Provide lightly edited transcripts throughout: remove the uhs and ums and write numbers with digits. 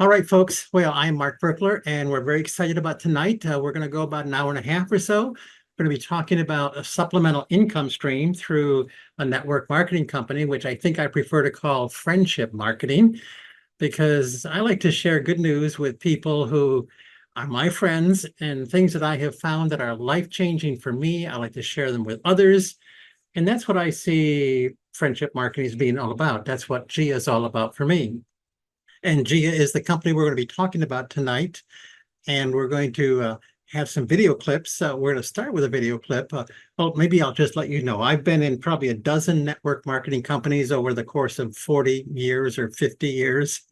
All right, folks. Well, I'm Mark Virkler, and we're very excited about tonight. We're going to go about an hour and a half or so. We're going to be talking about a supplemental income stream through a network marketing company, which I think I prefer to call friendship marketing, because I like to share good news with people who are my friends and things that I have found that are life-changing for me. I like to share them with others. And that's what I see friendship marketing as being all about. That's what Gia is all about for me. And Gia is the company we're going to be talking about tonight. And we're going to have some video clips. We're going to start with a video clip. Well, maybe I'll just let you know. I've been in probably a dozen network marketing companies over the course of 40 years or 50 years.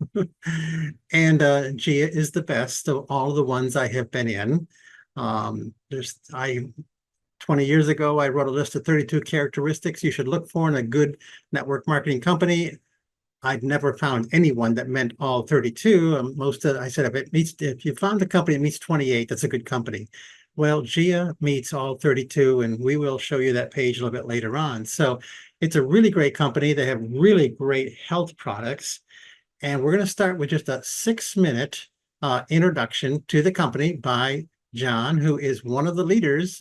And Gia is the best of all the ones I have been in. 20 years ago, I wrote a list of 32 characteristics you should look for in a good network marketing company. I'd never found anyone that meant all 32. I said, if you found a company that meets 28, that's a good company. Well, Gia meets all 32, and we will show you that page a little bit later on. So it's a really great company. They have really great health products. And we're going to start with just a 6-minute introduction to the company by John, who is one of the leaders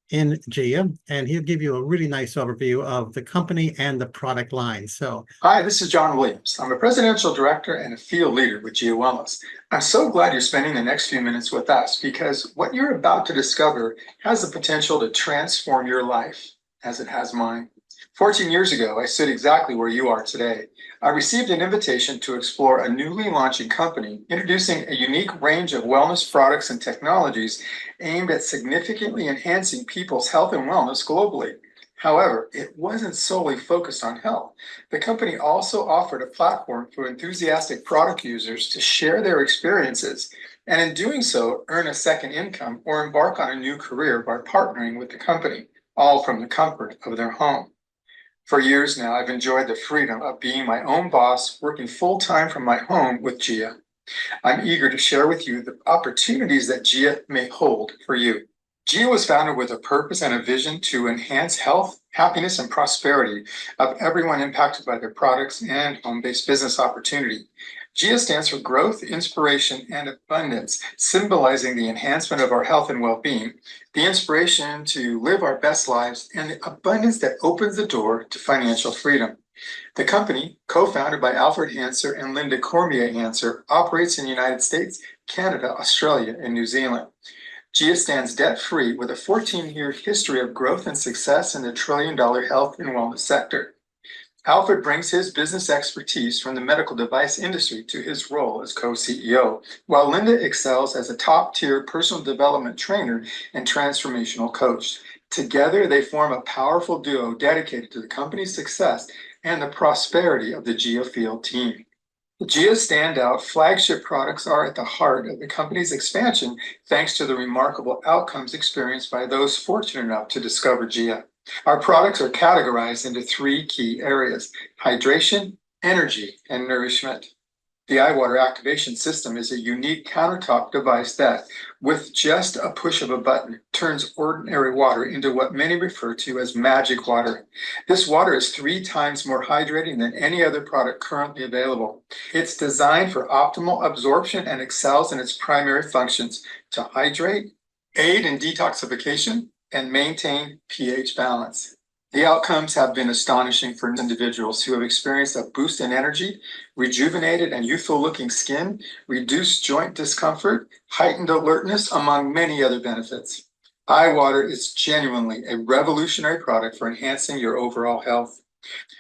in Gia, and he'll give you a really nice overview of the company and the product line. So, hi, this is John Williams. I'm a presidential director and a field leader with Gia Wellness. I'm so glad you're spending the next few minutes with us because what you're about to discover has the potential to transform your life as it has mine. 14 years ago, I stood exactly where you are today. I received an invitation to explore a newly launching company introducing a unique range of wellness products and technologies aimed at significantly enhancing people's health and wellness globally. However, it wasn't solely focused on health. The company also offered a platform for enthusiastic product users to share their experiences, and in doing so, earn a second income or embark on a new career by partnering with the company, all from the comfort of their home. For years now, I've enjoyed the freedom of being my own boss, working full-time from my home with Gia. I'm eager to share with you the opportunities that Gia may hold for you. Gia was founded with a purpose and a vision to enhance health, happiness, and prosperity of everyone impacted by their products and home-based business opportunity. Gia stands for growth, inspiration, and abundance, symbolizing the enhancement of our health and well-being, the inspiration to live our best lives, and the abundance that opens the door to financial freedom. The company, co-founded by Alfred Hanser and Linda Cormier Hanser, operates in the United States, Canada, Australia, and New Zealand. Gia stands debt-free with a 14-year history of growth and success in the trillion-dollar health and wellness sector. Alfred brings his business expertise from the medical device industry to his role as co-CEO, while Linda excels as a top-tier personal development trainer and transformational coach. Together, they form a powerful duo dedicated to the company's success and the prosperity of the Gia Field team. Gia's standout flagship products are at the heart of the company's expansion thanks to the remarkable outcomes experienced by those fortunate enough to discover Gia. Our products are categorized into 3 key areas: hydration, energy, and nourishment. The eye water activation system is a unique countertop device that, with just a push of a button, turns ordinary water into what many refer to as magic water. This water is 3 times more hydrating than any other product currently available. It's designed for optimal absorption and excels in its primary functions to hydrate, aid in detoxification, and maintain pH balance. The outcomes have been astonishing for individuals who have experienced a boost in energy, rejuvenated and youthful-looking skin, reduced joint discomfort, heightened alertness, among many other benefits. Eye water is genuinely a revolutionary product for enhancing your overall health.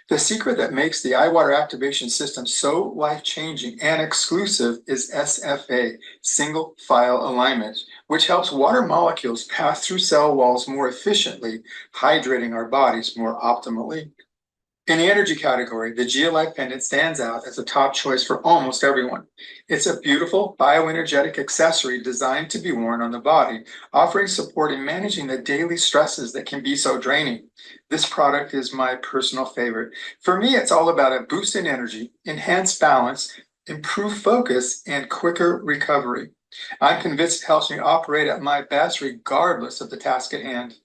The secret that makes the eye water activation system so life-changing and exclusive is SFA, single file alignment, which helps water molecules pass through cell walls more efficiently, hydrating our bodies more optimally. In the energy category, the Gia Life Pendant stands out as a top choice for almost everyone. It's a beautiful bioenergetic accessory designed to be worn on the body, offering support in managing the daily stresses that can be so draining. This product is my personal favorite. For me, it's all about a boost in energy, enhanced balance, improved focus, and quicker recovery. I'm convinced it helps me operate at my best regardless of the task at hand.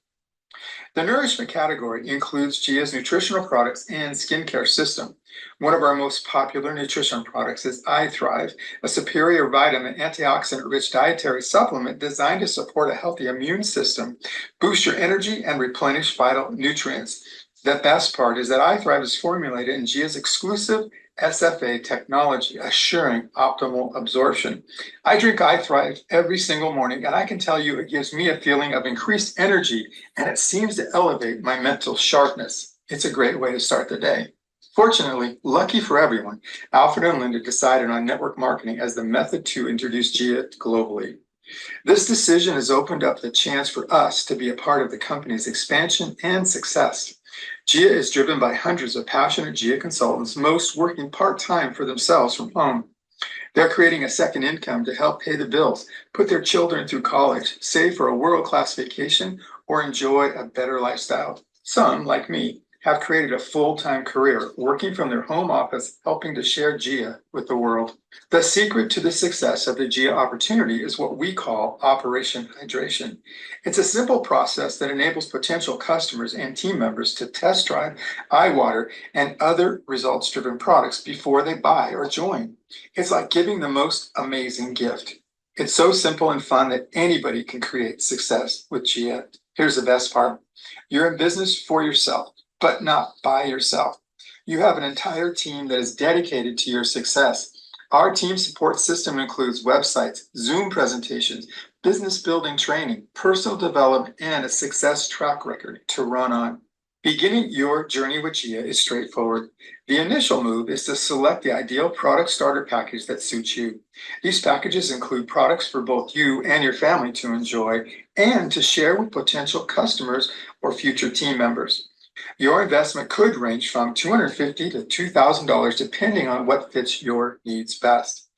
The nourishment category includes Gia's nutritional products and skincare system. One of our most popular nutrition products is iThrive, a superior vitamin antioxidant-rich dietary supplement designed to support a healthy immune system, boost your energy, and replenish vital nutrients. The best part is that iThrive is formulated in Gia's exclusive SFA technology, assuring optimal absorption. I drink iThrive every single morning, and I can tell you it gives me a feeling of increased energy, and it seems to elevate my mental sharpness. It's a great way to start the day. Fortunately, lucky for everyone, Alfred and Linda decided on network marketing as the method to introduce Gia globally. This decision has opened up the chance for us to be a part of the company's expansion and success. Gia is driven by hundreds of passionate Gia consultants, most working part-time for themselves from home. They're creating a second income to help pay the bills, put their children through college, save for a world-class vacation, or enjoy a better lifestyle. Some, like me, have created a full-time career working from their home office, helping to share Gia with the world. The secret to the success of the Gia opportunity is what we call Operation Hydration. It's a simple process that enables potential customers and team members to test drive iWater and other results-driven products before they buy or join. It's like giving the most amazing gift. It's so simple and fun that anybody can create success with Gia. Here's the best part. You're in business for yourself, but not by yourself. You have an entire team that is dedicated to your success. Our team support system includes websites, Zoom presentations, business building training, personal development, and a success track record to run on. Beginning your journey with Gia is straightforward. The initial move is to select the ideal product starter package that suits you. These packages include products for both you and your family to enjoy and to share with potential customers or future team members. Your investment could range from $250 to $2,000 depending on what fits your needs best.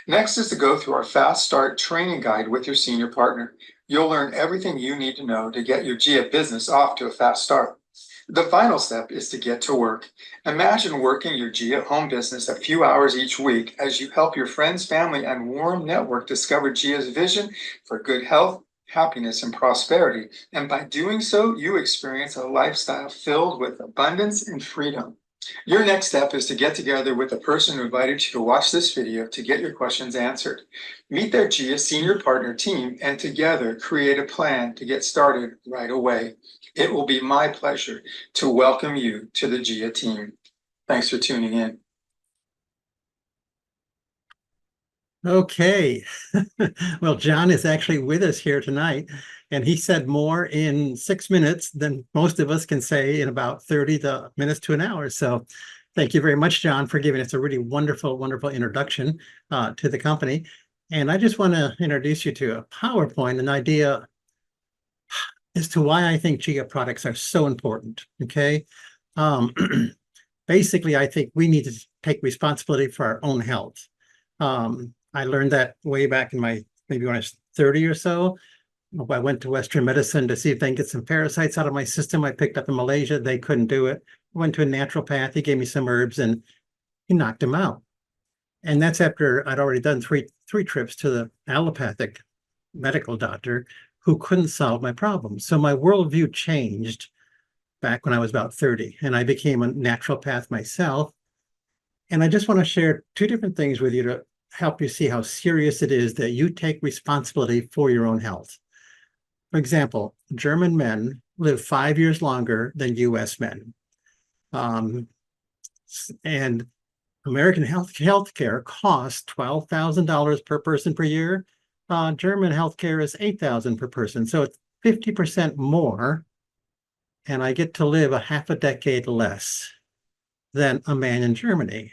Next is to go through our Fast Start training guide with your senior partner. You'll learn everything you need to know to get your Gia business off to a fast start. The final step is to get to work. Imagine working your Gia home business a few hours each week as you help your friends, family, and warm network discover Gia's vision for good health, happiness, and prosperity. And by doing so, you experience a lifestyle filled with abundance and freedom. Your next step is to get together with the person who invited you to watch this video to get your questions answered. Meet their Gia senior partner team and together create a plan to get started right away. It will be my pleasure to welcome you to the Gia team. Thanks for tuning in. Okay. Well, John is actually with us here tonight, and he said more in 6 minutes than most of us can say in about 30 minutes to an hour. So thank you very much, John, for giving us a really wonderful, wonderful introduction to the company. And I just want to introduce you to a PowerPoint, an idea as to why I think Gia products are so important, okay? Basically, I think we need to take responsibility for our own health. I learned that way back in maybe when I was 30 or so. I went to Western medicine to see if they can get some parasites out of my system. I picked up in Malaysia. They couldn't do it. I went to a naturopath. He gave me some herbs and he knocked them out. And that's after I'd already done three trips to the allopathic medical doctor who couldn't solve my problem. So my worldview changed back when I was about 30, and I became a naturopath myself. And I just want to share two different things with you to help you see how serious it is that you take responsibility for your own health. For example, German men live 5 years longer than US men. And American healthcare costs $12,000 per person per year. German healthcare is $8,000 per person. So it's 50% more. And I get to live a half a decade less than a man in Germany.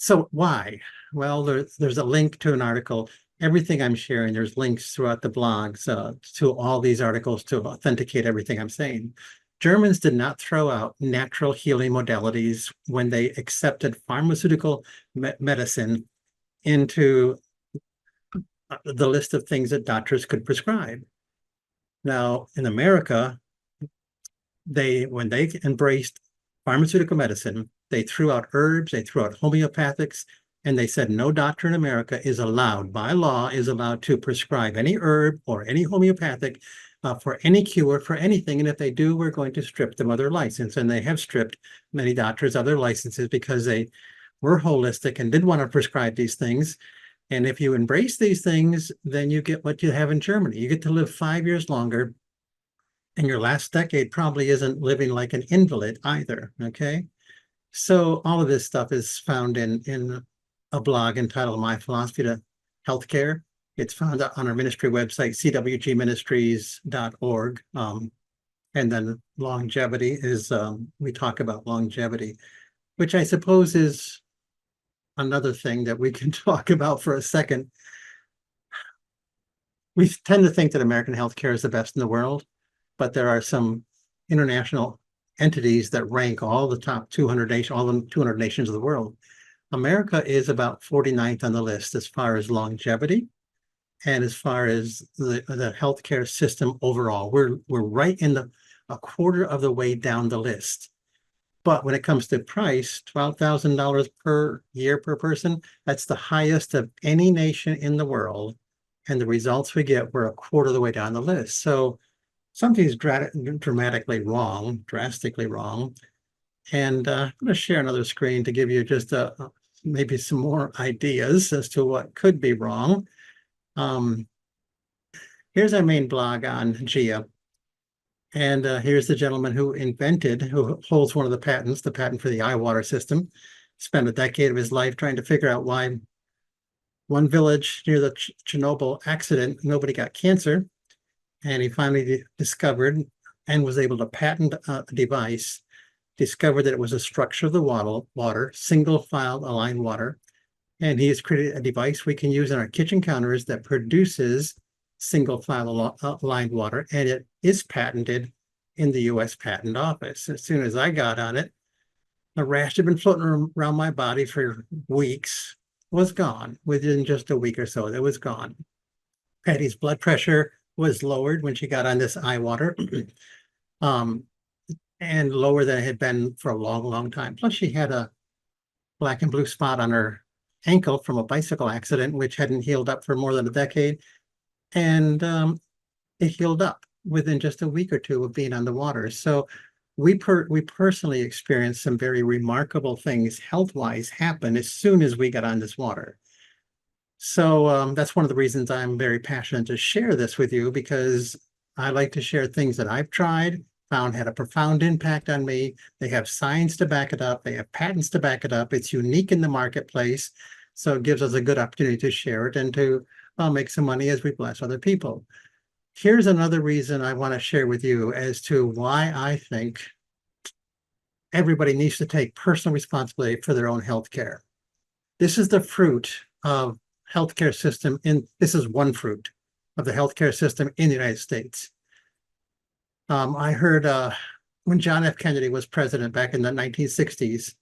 So why? Well, there's a link to an article. Everything I'm sharing, there's links throughout the blogs to all these articles to authenticate everything I'm saying. Germans did not throw out natural healing modalities when they accepted pharmaceutical medicine into the list of things that doctors could prescribe. Now, in America, when they embraced pharmaceutical medicine, they threw out herbs, they threw out homeopathics, and they said no doctor in America is allowed, by law, is allowed to prescribe any herb or any homeopathic for any cure, for anything. And if they do, we're going to strip them of their license. And they have stripped many doctors of their licenses because they were holistic and did want to prescribe these things. And if you embrace these things, then you get what you have in Germany. You get to live 5 years longer. And your last decade probably isn't living like an invalid either. Okay. So all of this stuff is found in a blog entitled My Philosophy to Healthcare. It's found on our ministry website, cwgministries.org. And then longevity is, we talk about longevity, which I suppose is another thing that we can talk about for a second. We tend to think that American healthcare is the best in the world, but there are some international entities that rank all the top 200 nations, all the 200 nations of the world. America is about 49th on the list as far as longevity and as far as the healthcare system overall. We're right in a quarter of the way down the list. But when it comes to price, $12,000 per year per person, that's the highest of any nation in the world. And the results we get were a quarter of the way down the list. So something's dramatically wrong, drastically wrong. And I'm going to share another screen to give you just maybe some more ideas as to what could be wrong. Here's our main blog on GIA. And here's the gentleman who holds one of the patents, the patent for the eye water system. Spent a decade of his life trying to figure out why one village near the Chernobyl accident, nobody got cancer. And he finally discovered and was able to patent a device, discovered that it was a structure of the water, single file aligned water. And he has created a device we can use on our kitchen counters that produces single file aligned water. And it is patented in the US Patent Office. As soon as I got on it, a rash had been floating around my body for weeks, was gone within just a week or so. It was gone. Patty's blood pressure was lowered when she got on this eye water, and lower than it had been for a long, long time. Plus, she had a black and blue spot on her ankle from a bicycle accident, which hadn't healed up for more than a decade. And it healed up within just a week or two of being on the water. So we personally experienced some very remarkable things health-wise happen as soon as we got on this water. So that's one of the reasons I'm very passionate to share this with you, because I like to share things that I've tried, found had a profound impact on me. They have science to back it up. They have patents to back it up. It's unique in the marketplace. So it gives us a good opportunity to share it and to make some money as we bless other people. Here's another reason I want to share with you as to why I think everybody needs to take personal responsibility for their own health care. This is the fruit of healthcare system this is one fruit of the healthcare system in the United States. I heard when John F. Kennedy was president back in the 1960s,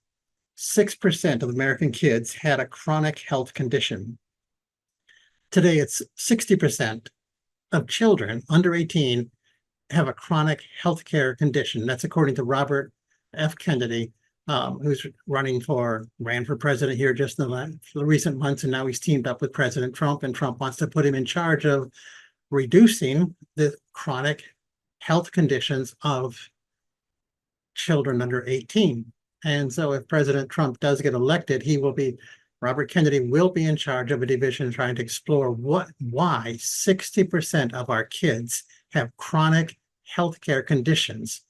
6% of American kids had a chronic health condition. Today, it's 60% of children under 18 have a chronic healthcare condition. That's according to Robert F. Kennedy, who's ran for president here just in the recent months, and now he's teamed up with President Trump, and Trump wants to put him in charge of reducing the chronic health conditions of children under 18. And so if President Trump does get elected, Robert Kennedy will be in charge of a division trying to explore why 60% of our kids have chronic healthcare conditions.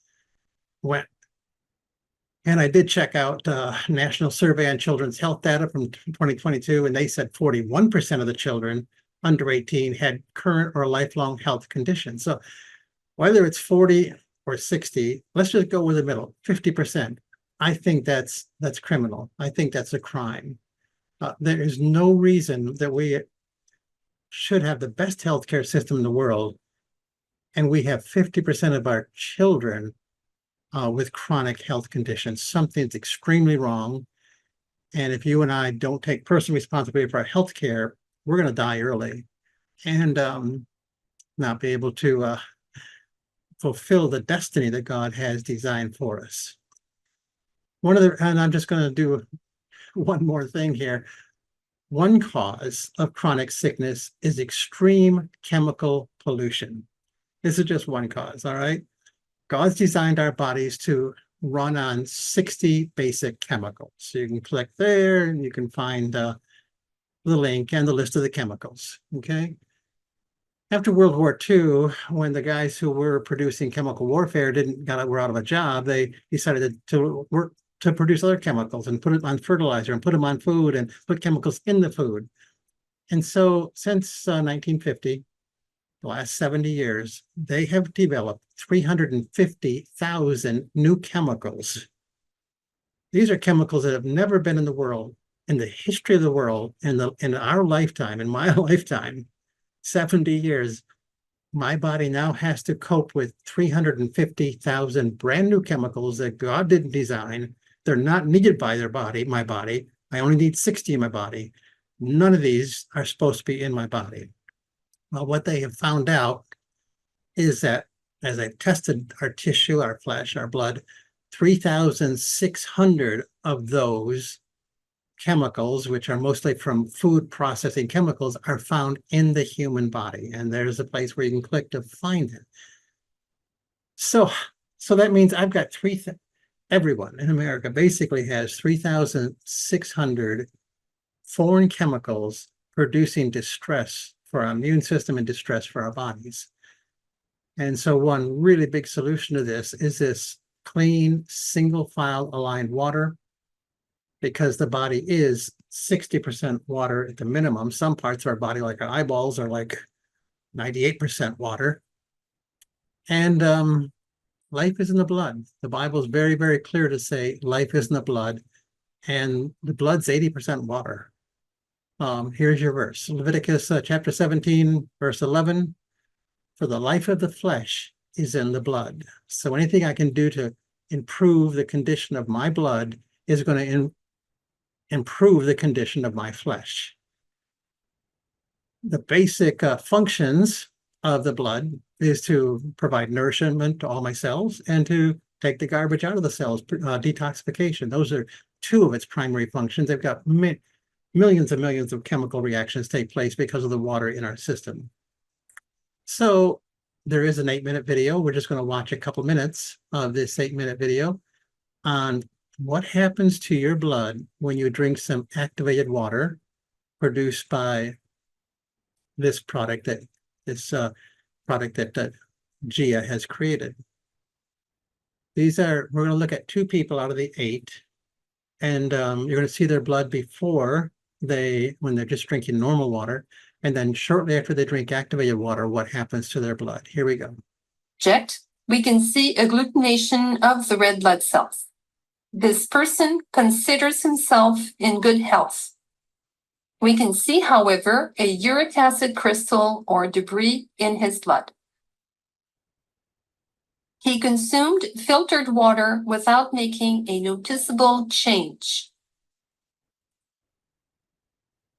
And I did check out National Survey on Children's Health data from 2022, and they said 41% of the children under 18 had current or lifelong health conditions. So whether it's 40 or 60, let's just go with the middle, 50%. I think that's criminal. I think that's a crime. There is no reason that we should have the best healthcare system in the world, and we have 50% of our children with chronic health conditions. Something's extremely wrong. And if you and I don't take personal responsibility for our healthcare, we're going to die early and not be able to fulfill the destiny that God has designed for us. And I'm just going to do one more thing here. One cause of chronic sickness is extreme chemical pollution. This is just one cause, all right? God's designed our bodies to run on 60 basic chemicals. So you can click there and you can find the link and the list of the chemicals, okay? After World War II, when the guys who were producing chemical warfare were out of a job, they decided to work to produce other chemicals and put it on fertilizer and put them on food and put chemicals in the food. And so since 1950, the last 70 years, they have developed 350,000 new chemicals. These are chemicals that have never been in the world, in the history of the world, in our lifetime, in my lifetime, 70 years. My body now has to cope with 350,000 brand new chemicals that God didn't design. They're not needed by my body. I only need 60 in my body. None of these are supposed to be in my body. Well, what they have found out is that as I tested our tissue, our flesh, our blood, 3,600 of those chemicals, which are mostly from food processing chemicals, are found in the human body. And there's a place where you can click to find it. So that means I've got everyone in America basically has 3,600 foreign chemicals producing distress for our immune system and distress for our bodies. And so one really big solution to this is this clean, single file aligned water, because the body is 60% water at the minimum. Some parts of our body, like our eyeballs, are like 98% water. And life is in the blood. The Bible is very, very clear to say life is in the blood, and the blood's 80% water. Here's your verse, Leviticus chapter 17, verse 11. For the life of the flesh is in the blood. So anything I can do to improve the condition of my blood is going to improve the condition of my flesh. The basic functions of the blood is to provide nourishment to all my cells and to take the garbage out of the cells, detoxification. Those are two of its primary functions. They've got millions and millions of chemical reactions take place because of the water in our system. So there is an 8-minute video. We're just going to watch a couple minutes of this 8-minute video on what happens to your blood when you drink some activated water produced by this product that Gia has created. We're going to look at 2 people out of the 8, and you're going to see their blood before when they're just drinking normal water, and then shortly after they drink activated water, what happens to their blood. Here we go. We can see agglutination of the red blood cells. This person considers himself in good health. We can see, however, a uric acid crystal or debris in his blood. He consumed filtered water without making a noticeable change.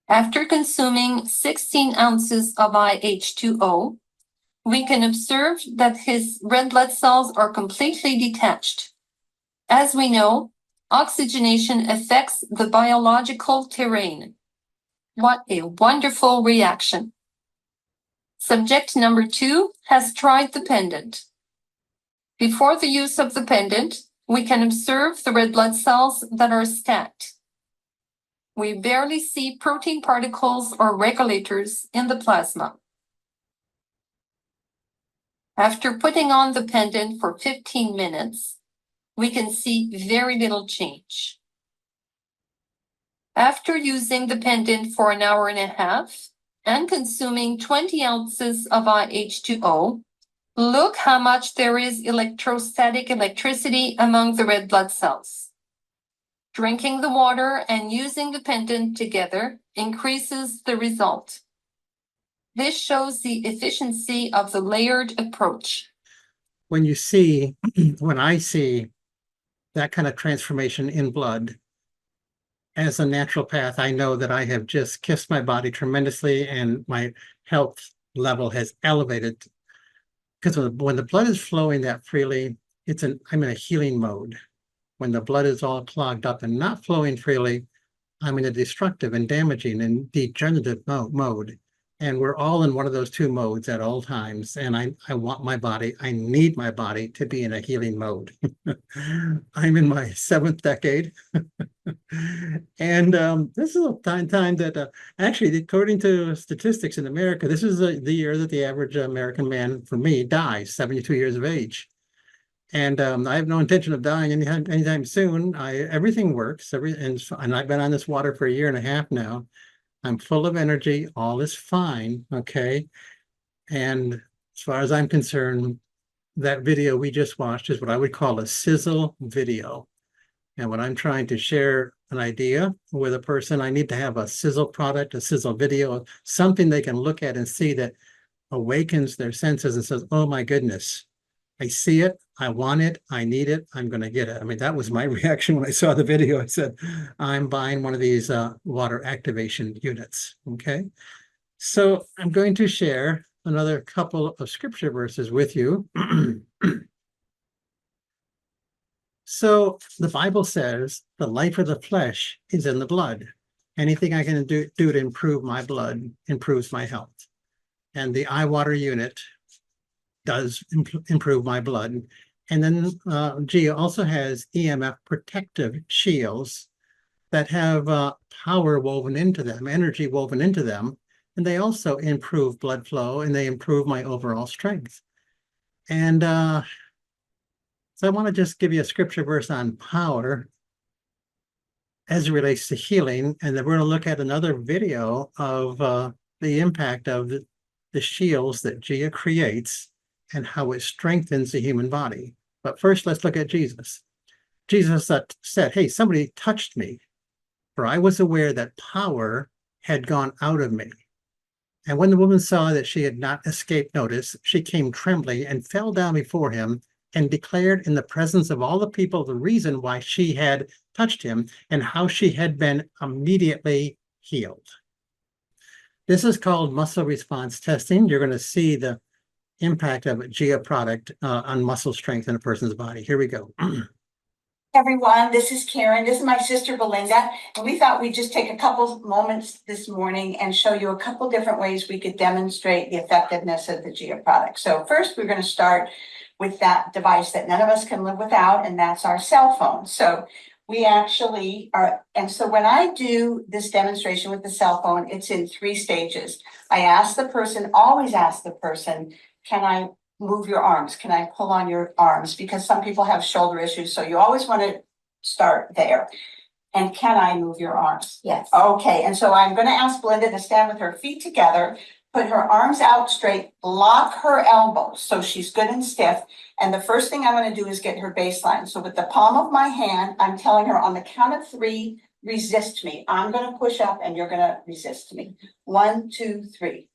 After consuming 16 ounces of IH2O, we can observe that his red blood cells are completely detached. As we know, oxygenation affects the biological terrain. What a wonderful reaction. Subject number 2 has tried the pendant. Before the use of the pendant, we can observe the red blood cells that are stacked. We barely see protein particles or regulators in the plasma. After putting on the pendant for 15 minutes, we can see very little change. After using the pendant for an hour and a half and consuming 20 ounces of IH2O, look how much there is electrostatic electricity among the red blood cells. Drinking the water and using the pendant together increases the result. This shows the efficiency of the layered approach. When I see that kind of transformation in blood, as a naturopath, I know that I have just kissed my body tremendously and my health level has elevated. Because when the blood is flowing that freely, I'm in a healing mode. When the blood is all clogged up and not flowing freely, I'm in a destructive and damaging and degenerative mode. And we're all in one of those two modes at all times. And I want my body, I need my body to be in a healing mode. I'm in my 7th decade. And this is a time that actually, according to statistics in America, this is the year that the average American man, for me, dies, 72 years of age. And I have no intention of dying anytime soon. Everything works. And I've been on this water for a year and a half now. I'm full of energy. All is fine. Okay. And as far as I'm concerned, that video we just watched is what I would call a sizzle video. And when I'm trying to share an idea with a person, I need to have a sizzle product, a sizzle video, something they can look at and see that awakens their senses and says, oh my goodness, I see it, I want it, I need it, I'm going to get it. I mean, that was my reaction when I saw the video. I said, I'm buying one of these water activation units. Okay. So I'm going to share another couple of scripture verses with you. So the Bible says the life of the flesh is in the blood. Anything I can do to improve my blood improves my health. And the eye water unit does improve my blood. And then GIA also has EMF protective shields that have power woven into them, energy woven into them. And they also improve blood flow and they improve my overall strength. And so I want to just give you a scripture verse on power as it relates to healing. And then we're going to look at another video of the impact of the shields that GIA creates and how it strengthens the human body. But first, let's look at Jesus. Jesus said, hey, somebody touched me, for I was aware that power had gone out of me. And when the woman saw that she had not escaped notice, she came trembling and fell down before him and declared in the presence of all the people the reason why she had touched him and how she had been immediately healed. This is called muscle response testing. You're going to see the impact of a GIA product on muscle strength in a person's body. Here we go. Everyone, this is Karen. This is my sister Belinda, and we thought we'd just take a couple moments this morning and show you a couple different ways we could demonstrate the effectiveness of the GIA product. So first, we're going to start with that device that none of us can live without, and that's our cell phone. So we actually are, and so when I do this demonstration with the cell phone, it's in 3 stages. I ask the person, always ask the person, can I move your arms? Can I pull on your arms? Because some people have shoulder issues, so you always want to start there. And can I move your arms? Yes. Okay, and so I'm going to ask Belinda to stand with her feet together, put her arms out straight, lock her elbows so she's good and stiff. And the first thing I'm going to do is get her baseline. So with the palm of my hand, I'm telling her on the count of 3, resist me. I'm going to push up and you're going to resist me. 1, 2, 3.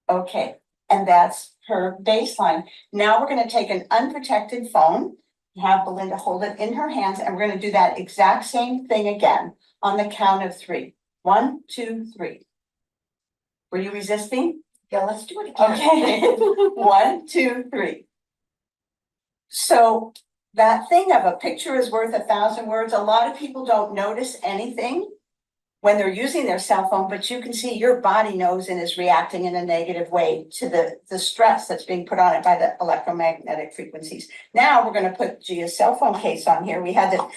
Okay. And that's her baseline. Now we're going to take an unprotected phone, have Belinda hold it in her hands, and we're going to do that exact same thing again on the count of 3. 1, 2, 3. Were you resisting? Yeah, let's do it again. Okay. 1, 2, 3. So that thing of a picture is worth 1,000 words. A lot of people don't notice anything when they're using their cell phone, but you can see your body knows and is reacting in a negative way to the stress that's being put on it by the electromagnetic frequencies. Now we're going to put GIA's cell phone case on here. We had to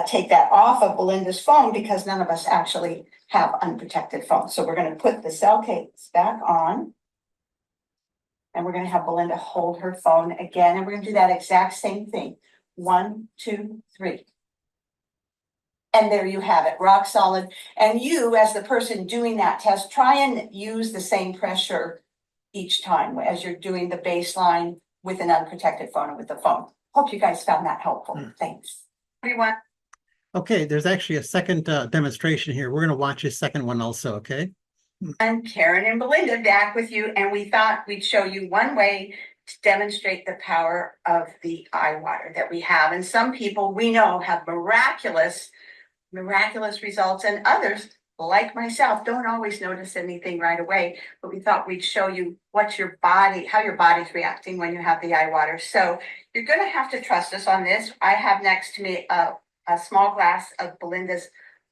take that off of Belinda's phone because none of us actually have unprotected phones. So we're going to put the cell case back on. And we're going to have Belinda hold her phone again. And we're going to do that exact same thing. 1, 2, 3. And there you have it, rock solid. And you, as the person doing that test, try and use the same pressure each time as you're doing the baseline with an unprotected phone and with the phone. Hope you guys found that helpful. Thanks. Everyone. Okay, there's actually a second demonstration here. We're going to watch a second one also, okay? I'm Karen and Belinda back with you, and we thought we'd show you one way to demonstrate the power of the eye water that we have. And some people we know have miraculous results, and others, like myself, don't always notice anything right away. But we thought we'd show you how your body's reacting when you have the eye water. So you're going to have to trust us on this. I have next to me a small glass of Belinda's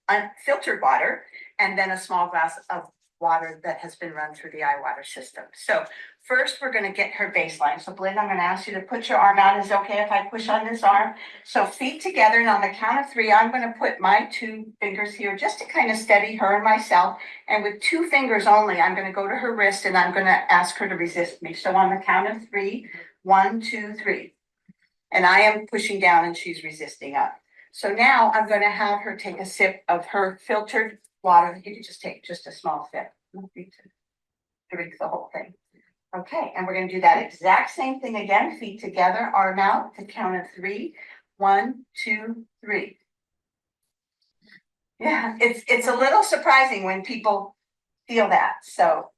unfiltered water, and then a small glass of water that has been run through the eye water system. So first, we're gonna get her baseline. So Belinda, I'm gonna ask you to put your arm out. Is it okay if I push on this arm? So feet together, and on the count of three, I'm gonna put my 2 fingers here just to kind of steady her and myself. And with 2 fingers only, I'm gonna go to her wrist and I'm gonna ask her to resist me. So on the count of 3, 1, 2, 3. And I am pushing down and she's resisting up. So now I'm gonna have her take a sip of her filtered water. You can just take just a small sip. No need to drink the whole thing. Okay, and we're gonna do that exact same thing again, feet together, arm out, to count of 3. 1, 2, 3. Yeah, it's a little surprising when people feel that. So,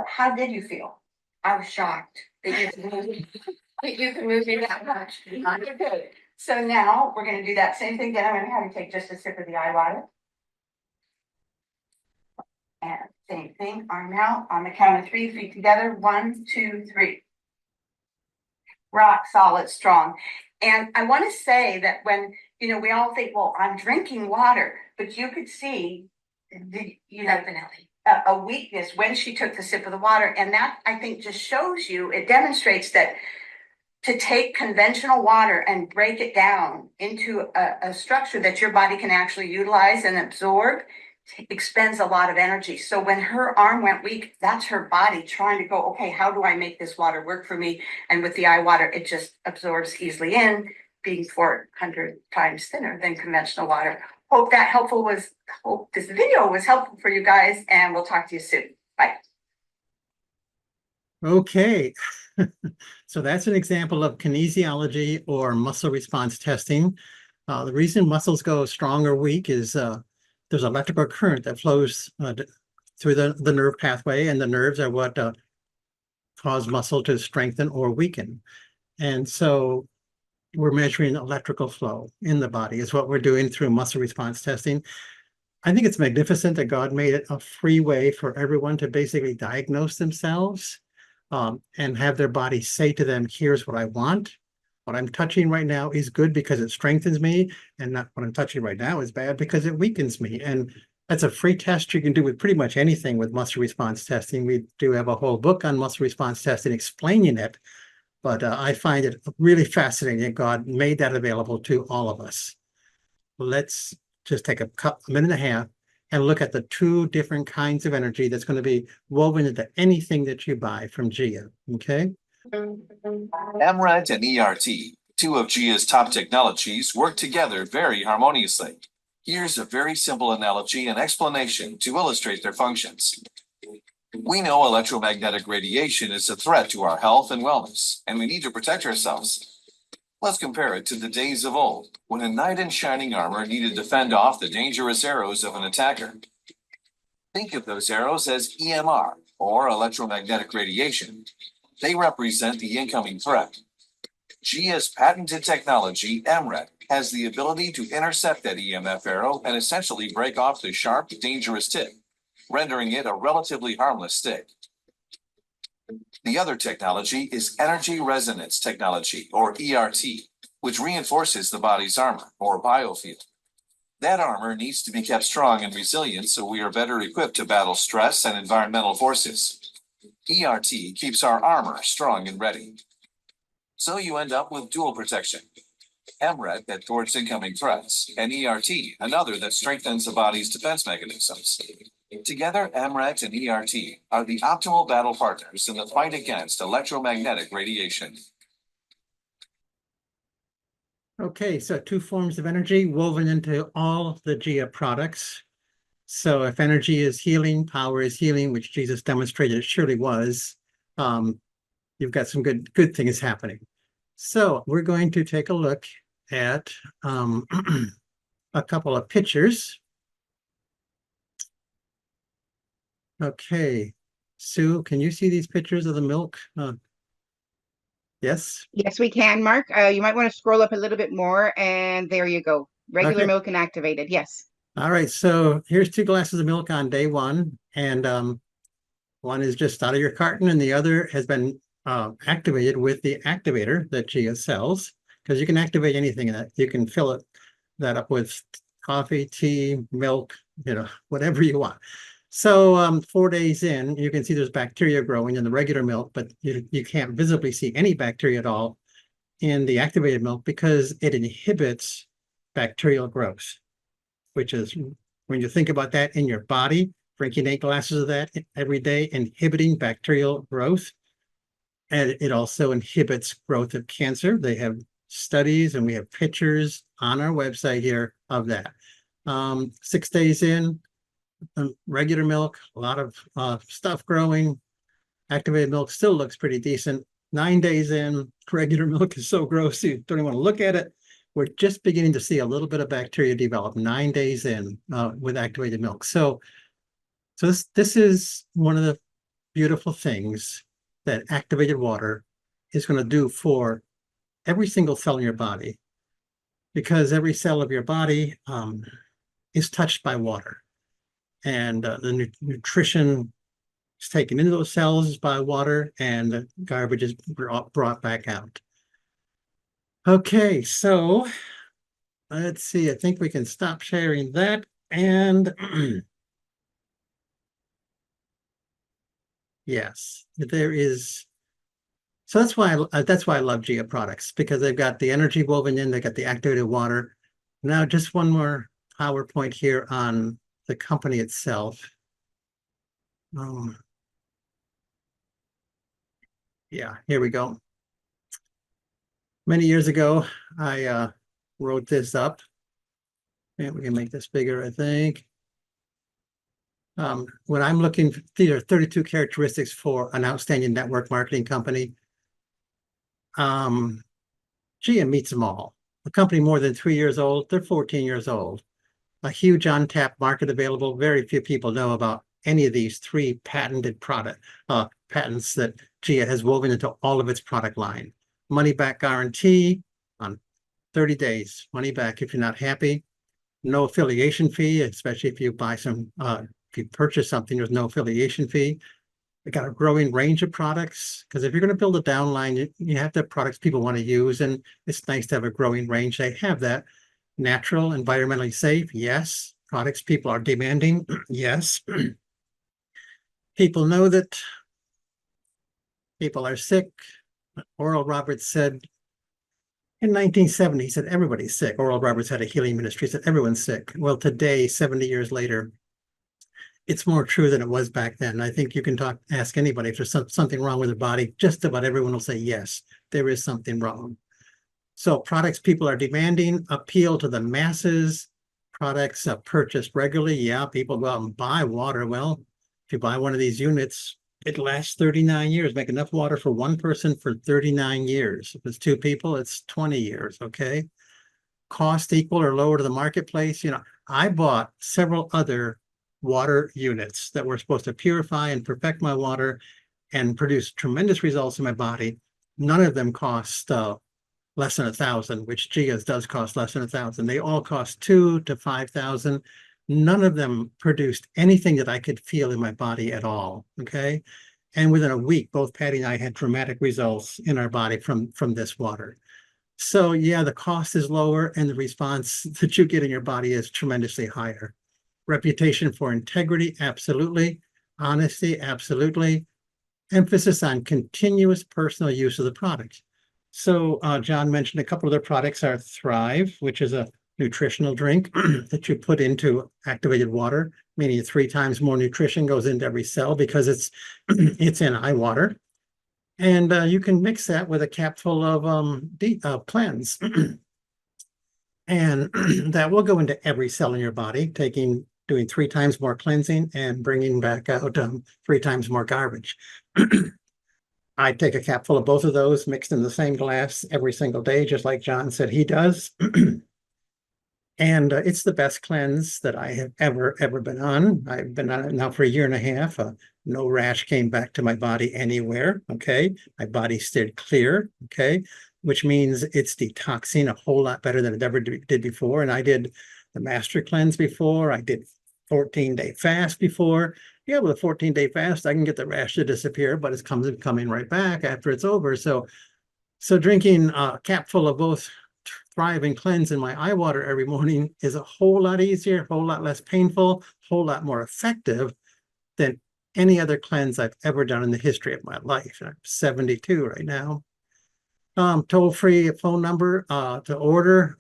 how did you feel? I was shocked that you could move me that much. You're good. So now we're gonna do that same thing again. I'm gonna have you take just a sip of the eye water. And same thing, arm out, on the count of 3, feet together. 1, 2, 3. Rock solid, strong. And I want to say that when, we all think, well, I'm drinking water, but you could see definitely a weakness when she took the sip of the water. And that, I think, just shows you, it demonstrates that to take conventional water and break it down into a structure that your body can actually utilize and absorb expends a lot of energy. So when her arm went weak, that's her body trying to go, okay, how do I make this water work for me? And with the eye water, it just absorbs easily in, being 400 times thinner than conventional water. Hope this video was helpful for you guys, and we'll talk to you soon. Bye. Okay. So that's an example of kinesiology or muscle response testing. The reason muscles go strong or weak is there's electrical current that flows through the nerve pathway, and the nerves are what cause muscle to strengthen or weaken. And so we're measuring electrical flow in the body is what we're doing through muscle response testing. I think it's magnificent that God made it a free way for everyone to basically diagnose themselves and have their body say to them, here's what I want. What I'm touching right now is good because it strengthens me, and not what I'm touching right now is bad because it weakens me. And that's a free test you can do with pretty much anything with muscle response testing. We do have a whole book on muscle response testing explaining it, but I find it really fascinating that God made that available to all of us. Let's just take a minute and a half and look at the 2 different kinds of energy that's going to be woven into anything that you buy from GIA, okay? MRET and ERT, 2 of GIA's top technologies, work together very harmoniously. Here's a very simple analogy and explanation to illustrate their functions. We know electromagnetic radiation is a threat to our health and wellness, and we need to protect ourselves. Let's compare it to the days of old, when a knight in shining armor needed to fend off the dangerous arrows of an attacker. Think of those arrows as EMR, or electromagnetic radiation. They represent the incoming threat. GIA's patented technology, MRET, has the ability to intercept that EMF arrow and essentially break off the sharp, dangerous tip, rendering it a relatively harmless stick. The other technology is energy resonance technology, or ERT, which reinforces the body's armor, or biofield. That armor needs to be kept strong and resilient so we are better equipped to battle stress and environmental forces. ERT keeps our armor strong and ready. So you end up with dual protection. MRET that thwarts incoming threats, and ERT, another that strengthens the body's defense mechanisms. Together, MRET and ERT are the optimal battle partners in the fight against electromagnetic radiation. Okay, so 2 forms of energy woven into all the GIA products. So if energy is healing, power is healing, which Jesus demonstrated it surely was, you've got some good things happening. So we're going to take a look at a couple of pictures. Okay, Sue, can you see these pictures of the milk? Yes? Yes, we can, Mark. You might want to scroll up a little bit more, and there you go. Regular Okay. milk and activated. Yes. All right, so here's 2 glasses of milk on day 1, and one is just out of your carton, and the other has been activated with the activator that GIA sells, because you can activate anything in that. You can fill that up with coffee, tea, milk, whatever you want. So 4 days in, you can see there's bacteria growing in the regular milk, but you can't visibly see any bacteria at all in the activated milk because it inhibits bacterial growth, which is when you think about that in your body, drinking 8 glasses of that every day, inhibiting bacterial growth. And it also inhibits growth of cancer. They have studies and we have pictures on our website here of that. 6 days in, regular milk, a lot of stuff growing. Activated milk still looks pretty decent. 9 days in, regular milk is so gross you don't even want to look at it. We're just beginning to see a little bit of bacteria develop 9 days in with activated milk. So this is one of the beautiful things that activated water is going to do for every single cell in your body, because every cell of your body is touched by water, and the nutrition is taken into those cells by water, and the garbage is brought back out. Okay, so let's see. I think we can stop sharing that, and yes, there is. So that's why I love Gia products, because they've got the energy woven in, they got the activated water. Now, just one more PowerPoint here on the company itself. Yeah, here we go. Many years ago, I wrote this up. And we can make this bigger, I think. When I'm looking, these are 32 characteristics for an outstanding network marketing company. Gia meets them all. A company more than 3 years old, they're 14 years old. A huge untapped market available. Very few people know about any of these 3 patented patents that Gia has woven into all of its product line. Money back guarantee on 30 days. Money back if you're not happy. No affiliation fee, especially if you buy if you purchase something, there's no affiliation fee. They got a growing range of products, because if you're going to build a downline, you have to have products people want to use, and it's nice to have a growing range. They have that. Natural, environmentally safe, yes. Products people are demanding, yes. People know that people are sick. Oral Roberts said in 1970, he said, everybody's sick. Oral Roberts had a healing ministry, he said, everyone's sick. Well, today, 70 years later, it's more true than it was back then. I think you can ask anybody if there's something wrong with their body. Just about everyone will say, yes, there is something wrong. So products people are demanding appeal to the masses. Products purchased regularly. Yeah, people go out and buy water. Well, if you buy one of these units, it lasts 39 years. Make enough water for one person for 39 years. If it's 2 people, it's 20 years, okay? Cost equal or lower to the marketplace. You know, I bought several other water units that were supposed to purify and perfect my water and produce tremendous results in my body. None of them cost less than $1,000, which Gia's does cost less than $1,000. They all cost $2,000 to $5,000. None of them produced anything that I could feel in my body at all. Okay. And within a week, both Patty and I had dramatic results in our body from this water. So yeah, the cost is lower and the response that you get in your body is tremendously higher. Reputation for integrity, absolutely. Honesty, absolutely. Emphasis on continuous personal use of the product. So John mentioned a couple of their products are Thrive, which is a nutritional drink that you put into activated water, meaning 3 times more nutrition goes into every cell because it's in eye water. And you can mix that with a capful of cleanse. And that will go into every cell in your body, doing 3 times more cleansing and bringing back out 3 times more garbage. I take a capful of both of those mixed in the same glass every single day, just like John said he does. And it's the best cleanse that I have ever been on. I've been on it now for 1.5 years. No rash came back to my body anywhere. Okay. My body stayed clear. Okay. Which means it's detoxing a whole lot better than it ever did before. And I did the master cleanse before. I did 14-day fast before. Yeah, with a 14-day fast, I can get the rash to disappear, but it's coming right back after it's over. So drinking a capful of both Thrive and Cleanse in my eye water every morning is a whole lot easier, a whole lot less painful, a whole lot more effective than any other cleanse I've ever done in the history of my life. I'm 72 right now. Toll-free phone number to order.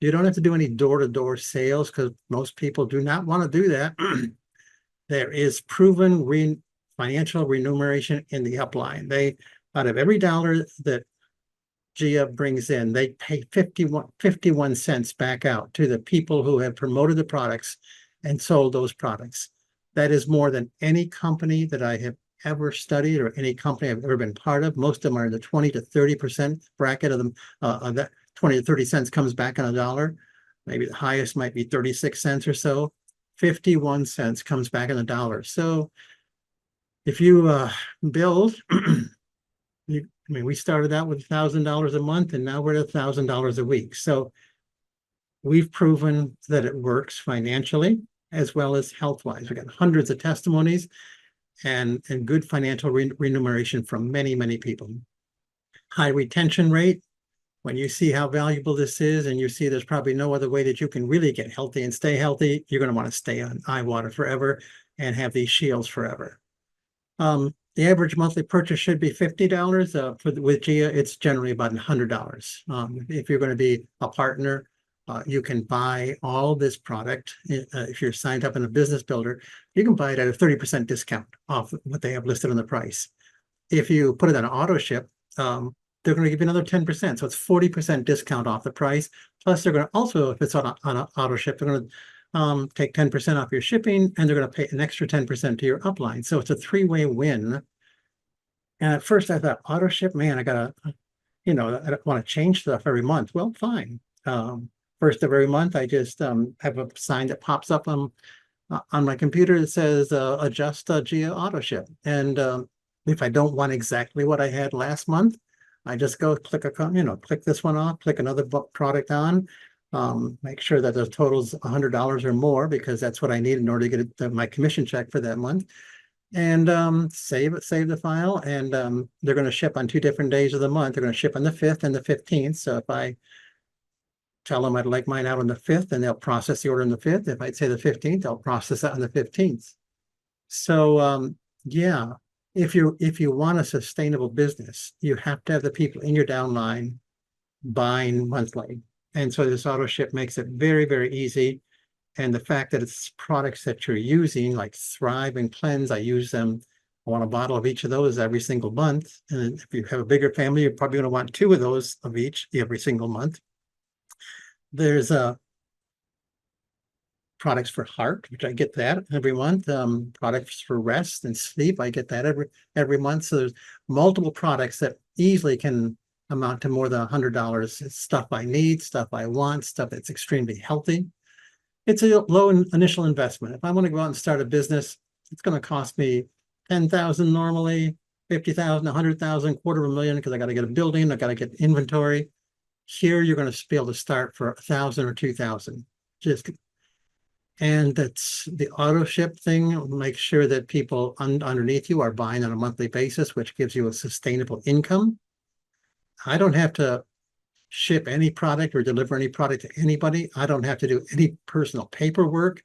You don't have to do any door-to-door sales because most people do not want to do that. There is proven financial remuneration in the upline. They, out of every dollar that GIA brings in, they pay 51 cents back out to the people who have promoted the products and sold those products. That is more than any company that I have ever studied or any company I've ever been part of. Most of them are in the 20 to 30% bracket of them. That 20 to 30 cents comes back on a dollar. Maybe the highest might be 36 cents or so. 51 cents comes back in a dollar. So if you build, we started out with $1,000 a month and now we're at $1,000 a week. So we've proven that it works financially as well as health-wise. We got hundreds of testimonies and good financial remuneration from many, many people. High retention rate. When you see how valuable this is and you see there's probably no other way that you can really get healthy and stay healthy, you're going to want to stay on iWater forever and have these shields forever. The average monthly purchase should be $50. With GIA, it's generally about $100. If you're going to be a partner, you can buy all this product. If you're signed up in a business builder, you can buy it at a 30% discount off what they have listed on the price. If you put it on an auto ship, they're going to give you another 10%. So it's 40% discount off the price. Plus, they're going to also, if it's on an auto ship, they're going to take 10% off your shipping, and they're going to pay an extra 10% to your upline. So it's a three-way win. And at first I thought, auto ship, man, I don't want to change stuff every month. Well, fine. First of every month, I just have a sign that pops up on my computer that says adjust GIA auto ship. And if I don't want exactly what I had last month, I just go click click this one off, click another product on, make sure that the total's $100 or more because that's what I need in order to get my commission check for that month. And save the file, and they're going to ship on 2 different days of the month. They're going to ship on the 5th and the 15th. So if I tell them I'd like mine out on the 5th, then they'll process the order on the 5th. If I'd say the 15th, they'll process that on the 15th. So yeah, if you want a sustainable business, you have to have the people in your downline buying monthly. And so this auto ship makes it very, very easy. And the fact that it's products that you're using, like Thrive and Cleanse, I use them. I want a bottle of each of those every single month. And if you have a bigger family, you're probably going to want 2 of those of each every single month. There's products for heart, which I get that every month. Products for rest and sleep, I get that every month. So there's multiple products that easily can amount to more than $100. It's stuff I need, stuff I want, stuff that's extremely healthy. It's a low initial investment. If I want to go out and start a business, it's going to cost me $10,000 normally, $50,000, $100,000, $250,000 because I got to get a building, I got to get inventory. Here, you're going to be able to start for $1,000 or $2,000. And that's the auto ship thing. Make sure that people underneath you are buying on a monthly basis, which gives you a sustainable income. I don't have to ship any product or deliver any product to anybody. I don't have to do any personal paperwork.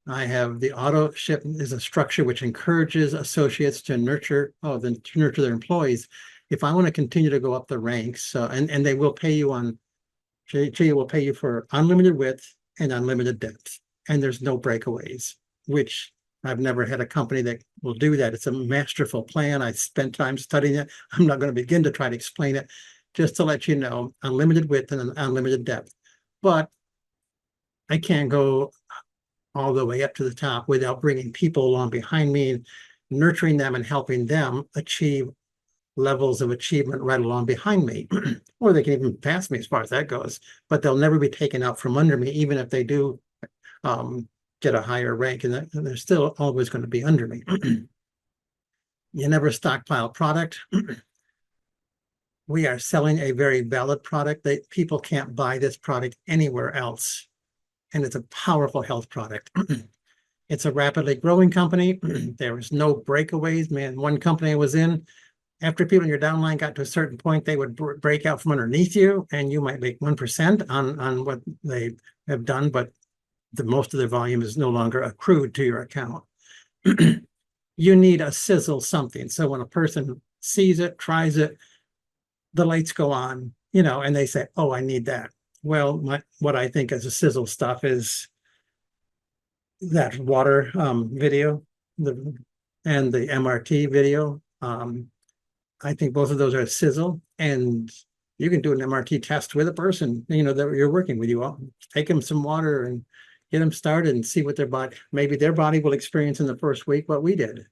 I have the auto ship is a structure which encourages associates to nurture their employees. If I want to continue to go up the ranks, and they will pay you GIA will pay you for unlimited width and unlimited depth, and there's no breakaways, which I've never had a company that will do that. It's a masterful plan. I spent time studying it. I'm not going to begin to try to explain it. Just to let you know, unlimited width and unlimited depth. But I can't go all the way up to the top without bringing people along behind me, nurturing them and helping them achieve levels of achievement right along behind me. Or they can even pass me as far as that goes, but they'll never be taken out from under me, even if they do get a higher rank, and they're still always going to be under me. You never stockpile product. We are selling a very valid product that people can't buy this product anywhere else. And it's a powerful health product. It's a rapidly growing company. There is no breakaways. Man, one company I was in, after people in your downline got to a certain point, they would break out from underneath you, and you might make 1% on what they have done, but most of their volume is no longer accrued to your account. you need a sizzle something. So when a person sees it, tries it, the lights go on, and they say, oh, I need that. Well, what I think is a sizzle stuff is that water video and the MRT video. I think both of those are sizzle, and you can do an MRT test with a person, that you're working with. You take them some water and get them started and see what maybe their body will experience in the first week what we did.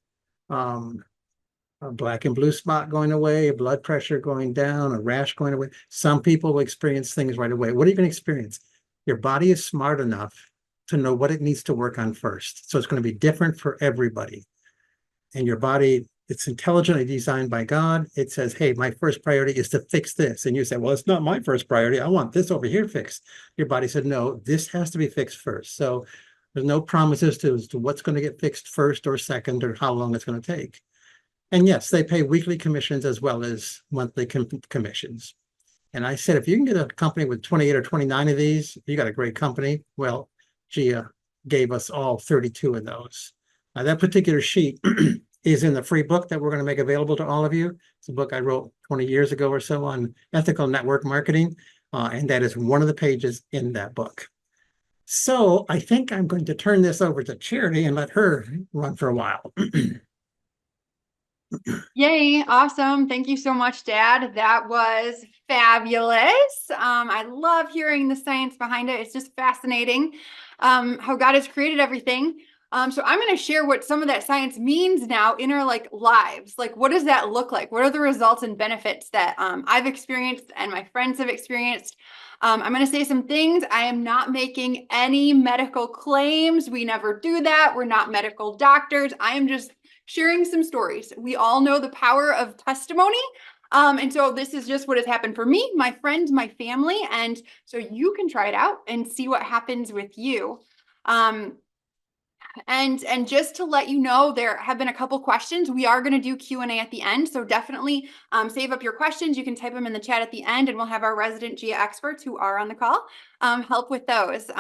A black and blue spot going away, a blood pressure going down, a rash going away. Some people will experience things right away. What are you going to experience? Your body is smart enough to know what it needs to work on first. So it's going to be different for everybody. And your body, it's intelligently designed by God. It says, hey, my first priority is to fix this. And you say, well, it's not my first priority. I want this over here fixed. Your body said, no, this has to be fixed first. So there's no promises as to what's going to get fixed first or second or how long it's going to take. And yes, they pay weekly commissions as well as monthly commissions. And I said, if you can get a company with 28 or 29 of these, you got a great company. Well, Gia gave us all 32 of those. Now, that particular sheet is in the free book that we're going to make available to all of you. It's a book I wrote 20 years ago or so on ethical network marketing, and that is one of the pages in that book. So I think I'm going to turn this over to Charity and let her run for a while. Yay, awesome. Thank you so much, Dad. That was fabulous. I love hearing the science behind it. It's just fascinating how God has created everything. So I'm going to share what some of that science means now in our lives. What does that look like? What are the results and benefits that I've experienced and my friends have experienced? I'm going to say some things. I am not making any medical claims. We never do that. We're not medical doctors. I am just sharing some stories. We all know the power of testimony. And so this is just what has happened for me, my friends, my family. And so you can try it out and see what happens with you. And just to let you know, there have been a couple questions. We are going to do Q&A at the end. So definitely save up your questions. You can type them in the chat at the end, and we'll have our resident GIA experts who are on the call help with those.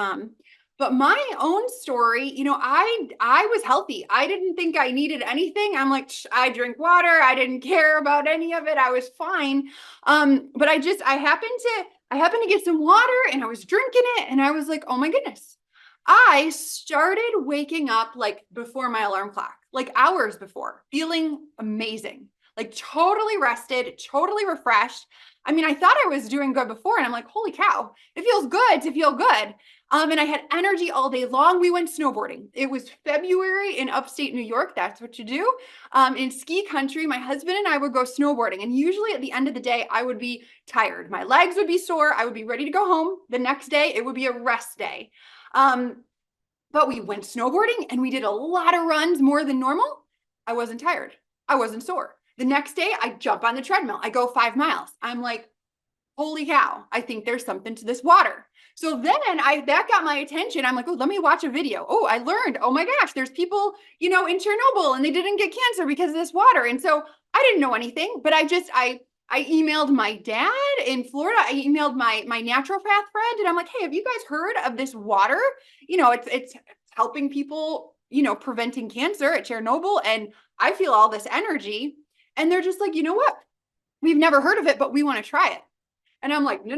But my own story, I was healthy. I didn't think I needed anything. I'm like, I drink water. I didn't care about any of it. I was fine. But I happened to get some water, and I was drinking it, and I was like, oh my goodness. I started waking up before my alarm clock, hours before, feeling amazing, totally rested, totally refreshed. I mean, I thought I was doing good before, and I'm like, holy cow, it feels good to feel good. And I had energy all day long. We went snowboarding. It was February in upstate New York. That's what you do. In ski country, my husband and I would go snowboarding. And usually at the end of the day, I would be tired. My legs would be sore. I would be ready to go home. The next day, it would be a rest day. But we went snowboarding and we did a lot of runs, more than normal. I wasn't tired. I wasn't sore. The next day I jump on the treadmill. I go 5 miles. I'm like, holy cow, I think there's something to this water. So then that got my attention. I'm like, oh, let me watch a video. Oh, I learned, oh my gosh, there's people, in Chernobyl and they didn't get cancer because of this water. And so I didn't know anything, but I emailed my dad in Florida. I emailed my naturopath friend, and I'm like, hey, have you guys heard of this water? It's helping people, preventing cancer at Chernobyl. And I feel all this energy. And they're just like, you know what? We've never heard of it, but we want to try it. And I'm like, no,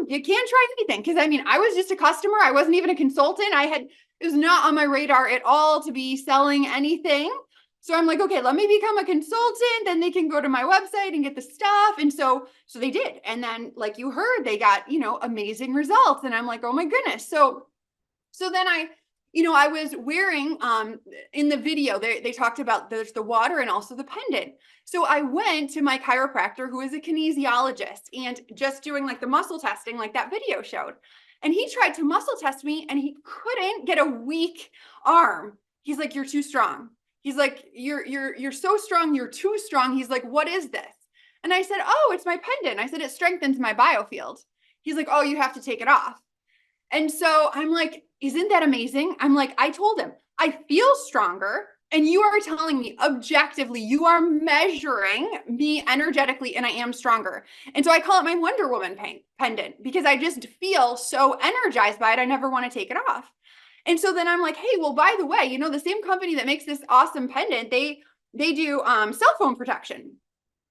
you can't try anything. Because I was just a customer. I wasn't even a consultant. It was not on my radar at all to be selling anything. So I'm like, okay, let me become a consultant. Then they can go to my website and get the stuff. And so they did. And then, like you heard, they got, amazing results. And I'm like, oh my goodness. So then I was wearing, in the video, they talked about there's the water and also the pendant. So I went to my chiropractor, who is a kinesiologist, and just doing the muscle testing, like that video showed. And he tried to muscle test me, and he couldn't get a weak arm. He's like, you're too strong. He's like, you're so strong. You're too strong. He's like, what is this? And I said, oh, it's my pendant. I said, it strengthens my biofield. He's like, oh, you have to take it off. And so I'm like, isn't that amazing? I'm like, I told him, I feel stronger. And you are telling me objectively, you are measuring me energetically, and I am stronger. And so I call it my Wonder Woman pendant, because I just feel so energized by it. I never want to take it off. And so then I'm like, hey, well, by the way, you know, the same company that makes this awesome pendant, they do cell phone protection.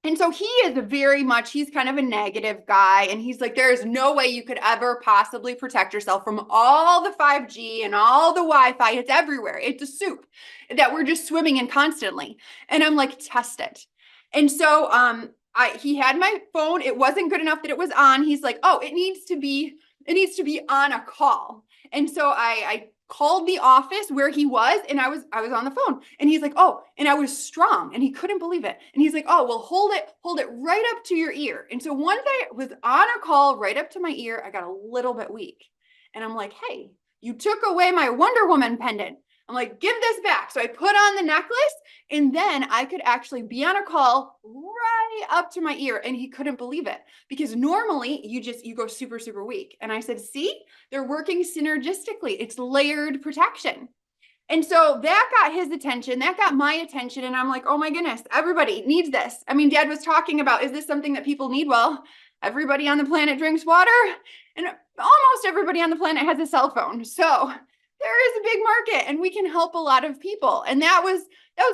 And so he is he's kind of a negative guy. And he's like, there is no way you could ever possibly protect yourself from all the 5G and all the Wi-Fi. It's everywhere. It's a soup that we're just swimming in constantly. And I'm like, test it. And so he had my phone. It wasn't good enough that it was on. He's like, oh, it needs to be on a call. And so I called the office where he was, and I was on the phone, and he's like, oh, and I was strong, and he couldn't believe it. And he's like, oh, well, hold it right up to your ear. And so once I was on a call right up to my ear, I got a little bit weak. And I'm like, hey, you took away my Wonder Woman pendant. I'm like, give this back. So I put on the necklace, and then I could actually be on a call right up to my ear. And he couldn't believe it, because normally you go super, super weak. And I said, see, they're working synergistically. It's layered protection. And so that got his attention. That got my attention. And I'm like, oh my goodness, everybody needs this. I mean, Dad was talking about, is this something that people need? Well, everybody on the planet drinks water, and almost everybody on the planet has a cell phone. So there is a big market, and we can help a lot of people. And that was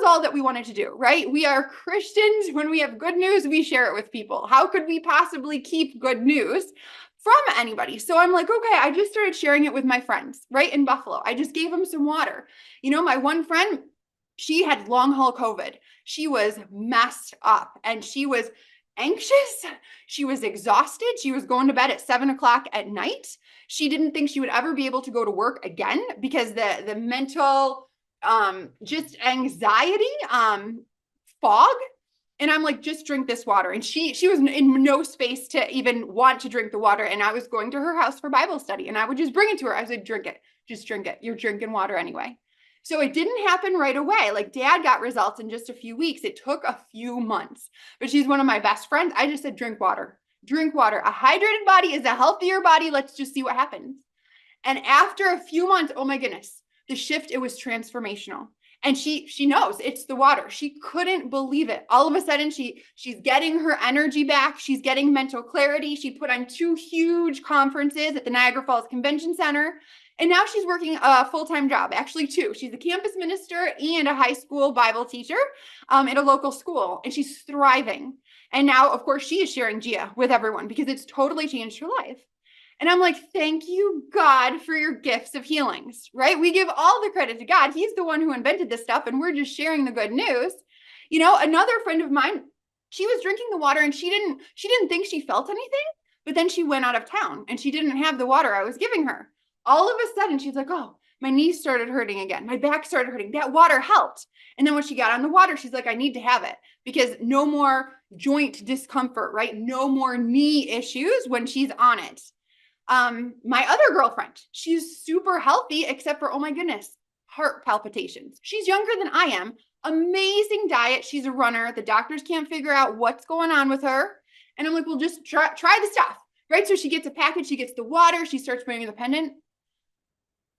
all that we wanted to do, right? We are Christians. When we have good news, we share it with people. How could we possibly keep good news from anybody? So I'm like, okay, I just started sharing it with my friends, right? In Buffalo. I just gave them some water. You know, my one friend, she had long haul COVID. She was messed up, and she was anxious. She was exhausted. She was going to bed at 7 o'clock at night. She didn't think she would ever be able to go to work again because the mental, just anxiety, fog. And I'm like, just drink this water. And she was in no space to even want to drink the water. And I was going to her house for Bible study, and I would just bring it to her. I said, drink it, just drink it. You're drinking water anyway. So it didn't happen right away. Like, Dad got results in just a few weeks. It took a few months, but she's one of my best friends. I just said, drink water, drink water. A hydrated body is a healthier body. Let's just see what happens. And after a few months, oh my goodness, the shift, it was transformational. And she knows it's the water. She couldn't believe it. All of a sudden, she's getting her energy back. She's getting mental clarity. She put on 2 huge conferences at the Niagara Falls Convention Center. And now she's working a full-time job, actually 2. She's a campus minister and a high school Bible teacher at a local school, and she's thriving. And now, of course, she is sharing Gia with everyone because it's totally changed her life. And I'm like, thank you, God, for your gifts of healings, right? We give all the credit to God. He's the one who invented this stuff, and we're just sharing the good news. You know, another friend of mine, she was drinking the water, and she didn't think she felt anything, but then she went out of town and she didn't have the water I was giving her. All of a sudden, she's like, oh, my knees started hurting again. My back started hurting. That water helped. And then when she got on the water, she's like, I need to have it, because no more joint discomfort, right? No more knee issues when she's on it. My other girlfriend, she's super healthy, except for, oh my goodness, heart palpitations. She's younger than I am. Amazing diet. She's a runner. The doctors can't figure out what's going on with her. And I'm like, well, just try the stuff, right? So she gets a package, she gets the water, she starts wearing the pendant.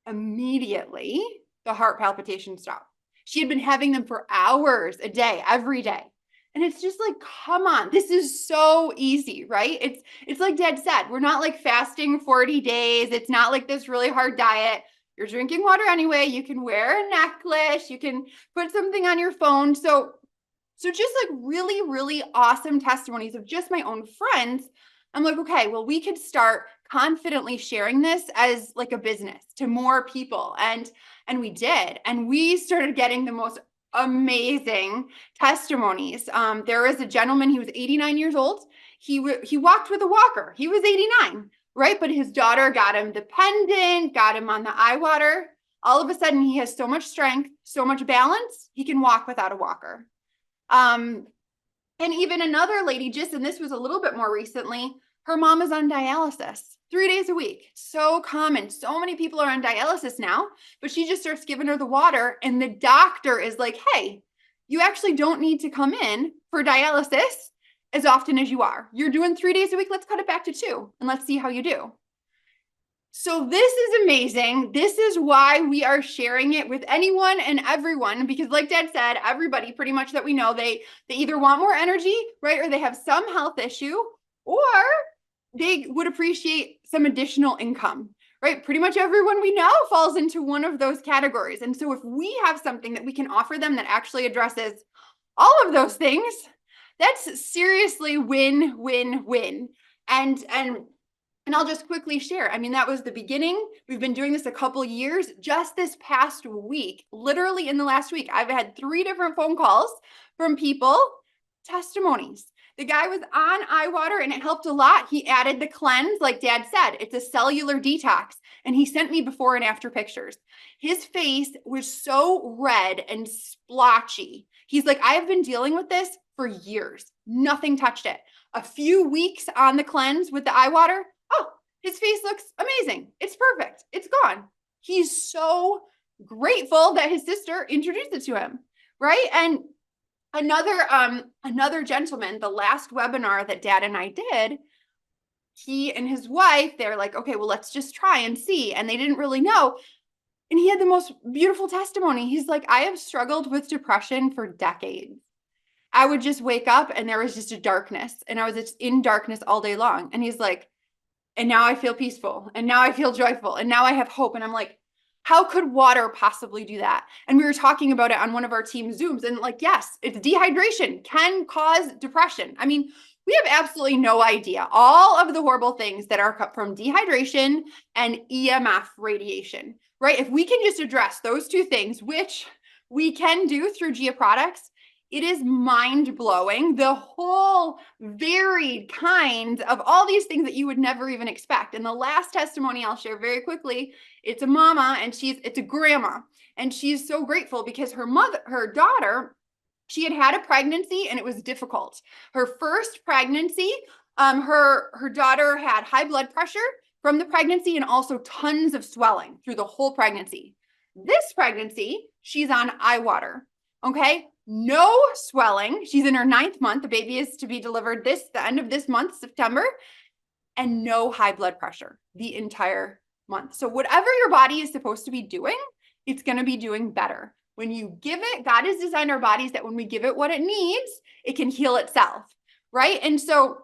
Immediately, the heart palpitations stop. She had been having them for hours a day, every day. And it's just like, come on, this is so easy, right? It's like Dad said, we're not like fasting 40 days. It's not like this really hard diet. You're drinking water anyway. You can wear a necklace. You can put something on your phone. So just like really, really awesome testimonies of just my own friends. I'm like, okay, well, we could start confidently sharing this as like a business to more people. And we did. And we started getting the most amazing testimonies. There was a gentleman, he was 89 years old. He walked with a walker. He was 89, right? But his daughter got him the pendant, got him on the eye water. All of a sudden, he has so much strength, so much balance, he can walk without a walker. And even another lady, and this was a little bit more recently, her mom is on dialysis 3 days a week. So common. So many people are on dialysis now, but she just starts giving her the water, and the doctor is like, hey, you actually don't need to come in for dialysis as often as you are. You're doing 3 days a week. Let's cut it back to 2, and let's see how you do. So this is amazing. This is why we are sharing it with anyone and everyone, because like Dad said, everybody pretty much that we know, they either want more energy, right? Or they have some health issue, or they would appreciate some additional income, right? Pretty much everyone we know falls into one of those categories. And so if we have something that we can offer them that actually addresses all of those things, that's seriously win, win, win. And I'll just quickly share. I mean, that was the beginning. We've been doing this a couple years. Just this past week, literally in the last week, I've had 3 different phone calls from people, testimonies. The guy was on eye water and it helped a lot. He added the cleanse, like Dad said, it's a cellular detox. And he sent me before and after pictures. His face was so red and splotchy. He's like, I have been dealing with this for years. Nothing touched it. A few weeks on the cleanse with the eye water, oh, his face looks amazing. It's perfect. It's gone. He's so grateful that his sister introduced it to him, right? And another gentleman, the last webinar that Dad and I did, he and his wife, they're like, okay, well, let's just try and see. And they didn't really know. And he had the most beautiful testimony. He's like, I have struggled with depression for decades. I would just wake up and there was just a darkness and I was just in darkness all day long. And he's like, and now I feel peaceful and now I feel joyful and now I have hope. And I'm like, how could water possibly do that? And we were talking about it on one of our team Zooms and like, yes, it's dehydration can cause depression. I mean, we have absolutely no idea all of the horrible things that are from dehydration and EMF radiation, right? If we can just address those 2 things, which we can do through Gia products, it is mind-blowing, the whole varied kinds of all these things that you would never even expect. And the last testimony I'll share very quickly, it's a mama and it's a grandma. And she's so grateful because her daughter, she had a pregnancy and it was difficult. Her first pregnancy, her daughter had high blood pressure from the pregnancy and also tons of swelling through the whole pregnancy. This pregnancy, she's on eye water, okay? No swelling. She's in her 9th month. The baby is to be delivered the end of this month, September, and no high blood pressure the entire month. So whatever your body is supposed to be doing, it's going to be doing better. When you give it, God has designed our bodies that when we give it what it needs, it can heal itself, right? And so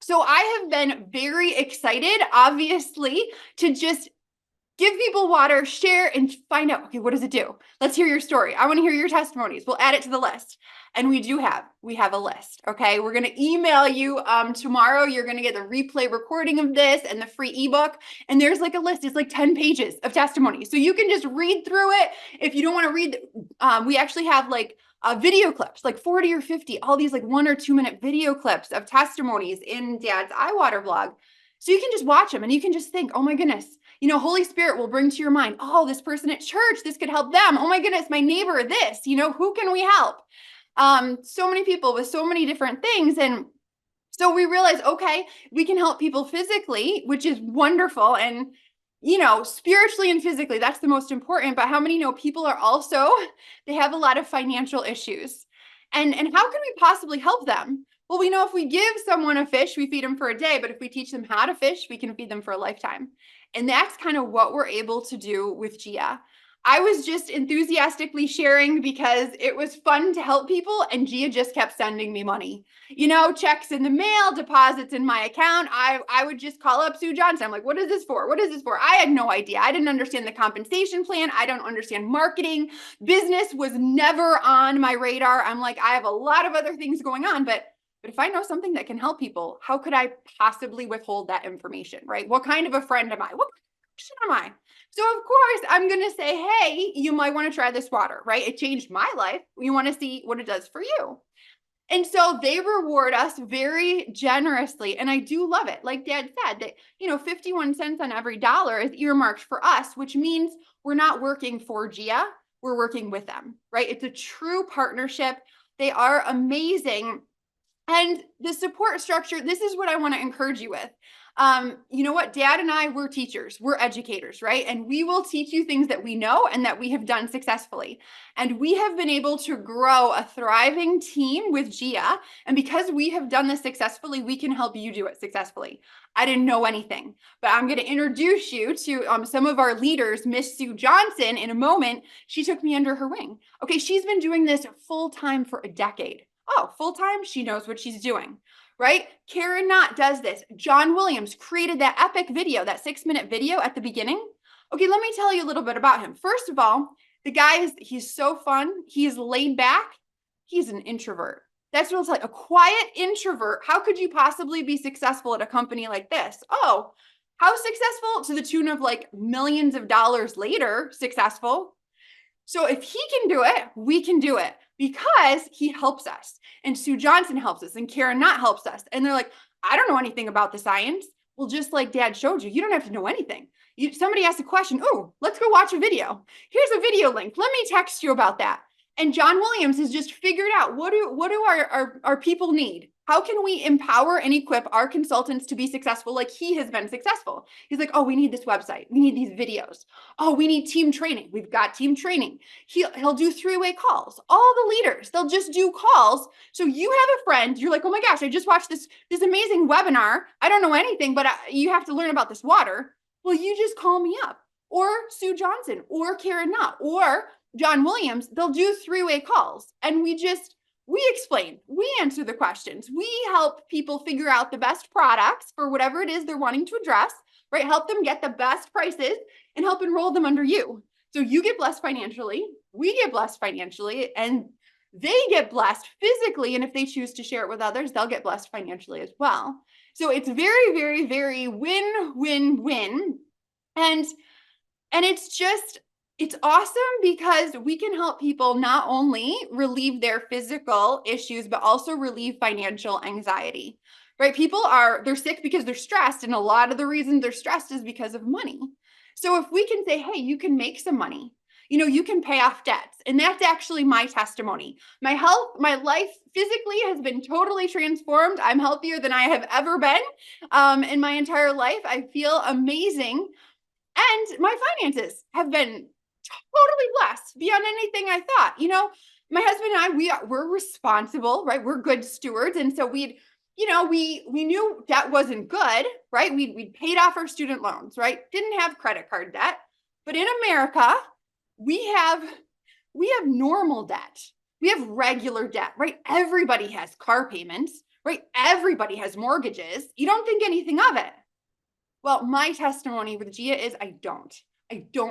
I have been very excited, obviously, to just give people water, share, and find out, okay, what does it do? Let's hear your story. I want to hear your testimonies. We'll add it to the list. And we have a list, okay? We're going to email you tomorrow. You're going to get the replay recording of this and the free ebook. And there's like a list. It's like 10 pages of testimonies. So you can just read through it. If you don't want to read, we actually have like video clips, like 40 or 50, all these like 1 or 2 minute video clips of testimonies in Dad's Eye Water vlog. So you can just watch them and you can just think, oh my goodness, Holy Spirit will bring to your mind, oh, this person at church, this could help them. Oh my goodness, my neighbor, this, who can we help? So many people with so many different things. And so we realized, okay, we can help people physically, which is wonderful. And, spiritually and physically, that's the most important. But how many know people are also, they have a lot of financial issues. And how can we possibly help them? Well, we know if we give someone a fish, we feed them for a day, but if we teach them how to fish, we can feed them for a lifetime. And that's kind of what we're able to do with Gia. I was just enthusiastically sharing because it was fun to help people, and Gia just kept sending me money. Checks in the mail, deposits in my account. I would just call up Sue Johnson. I'm like, what is this for? What is this for? I had no idea. I didn't understand the compensation plan. I don't understand marketing. Business was never on my radar. I'm like, I have a lot of other things going on, but if I know something that can help people, how could I possibly withhold that information, right? What kind of a friend am I? What kind of person am I? So of course, I'm going to say, hey, you might want to try this water, right? It changed my life. You want to see what it does for you. And so they reward us very generously. And I do love it. Like Dad said, that, 51 cents on every dollar is earmarked for us, which means we're not working for Gia. We're working with them, right? It's a true partnership. They are amazing. And the support structure, this is what I want to encourage you with. You know what? Dad and I, we're teachers, we're educators, right? And we will teach you things that we know and that we have done successfully. And we have been able to grow a thriving team with Gia. And because we have done this successfully, we can help you do it successfully. I didn't know anything, but I'm going to introduce you to some of our leaders, Miss Sue Johnson, in a moment. She took me under her wing. Okay, she's been doing this full time for a decade. Oh, full time? She knows what she's doing, right? Karen Knott does this. John Williams created that epic video, that 6-minute video at the beginning. Okay, let me tell you a little bit about him. First of all, the guy he's so fun. He's laid back. He's an introvert. That's what it's like, a quiet introvert. How could you possibly be successful at a company like this? Oh, how successful? To the tune of like millions of dollars later, successful. So if he can do it, we can do it because he helps us. And Sue Johnson helps us and Karen Knott helps us. And they're like, I don't know anything about the science. Well, just like Dad showed you, you don't have to know anything. Somebody asked a question. Oh, let's go watch a video. Here's a video link. Let me text you about that. And John Williams has just figured out what do our people need? How can we empower and equip our consultants to be successful like he has been successful? He's like, oh, we need this website. We need these videos. Oh, we need team training. We've got team training. He'll do 3-way calls. All the leaders, they'll just do calls. So you have a friend, you're like, oh my gosh, I just watched this amazing webinar. I don't know anything, but you have to learn about this water. Well, you just call me up, or Sue Johnson, or Karen Knott, or John Williams. They'll do 3-way calls, and we explain, we answer the questions, we help people figure out the best products for whatever it is they're wanting to address, right? Help them get the best prices and help enroll them under you. So you get blessed financially, we get blessed financially, and they get blessed physically. And if they choose to share it with others, they'll get blessed financially as well. So it's very, very, very win, win, win. And it's awesome because we can help people not only relieve their physical issues, but also relieve financial anxiety, right? They're sick because they're stressed. And a lot of the reason they're stressed is because of money. So if we can say, hey, you can make some money, you can pay off debts. And that's actually my testimony. My health, my life physically has been totally transformed. I'm healthier than I have ever been in my entire life. I feel amazing. And my finances have been totally blessed beyond anything I thought. My husband and I, we're responsible, right? We're good stewards. And so we knew debt wasn't good, right? We'd paid off our student loans, right? Didn't have credit card debt. But in America, we have normal debt. We have regular debt, right? Everybody has car payments, right? Everybody has mortgages. You don't think anything of it. Well, my testimony with Gia is I don't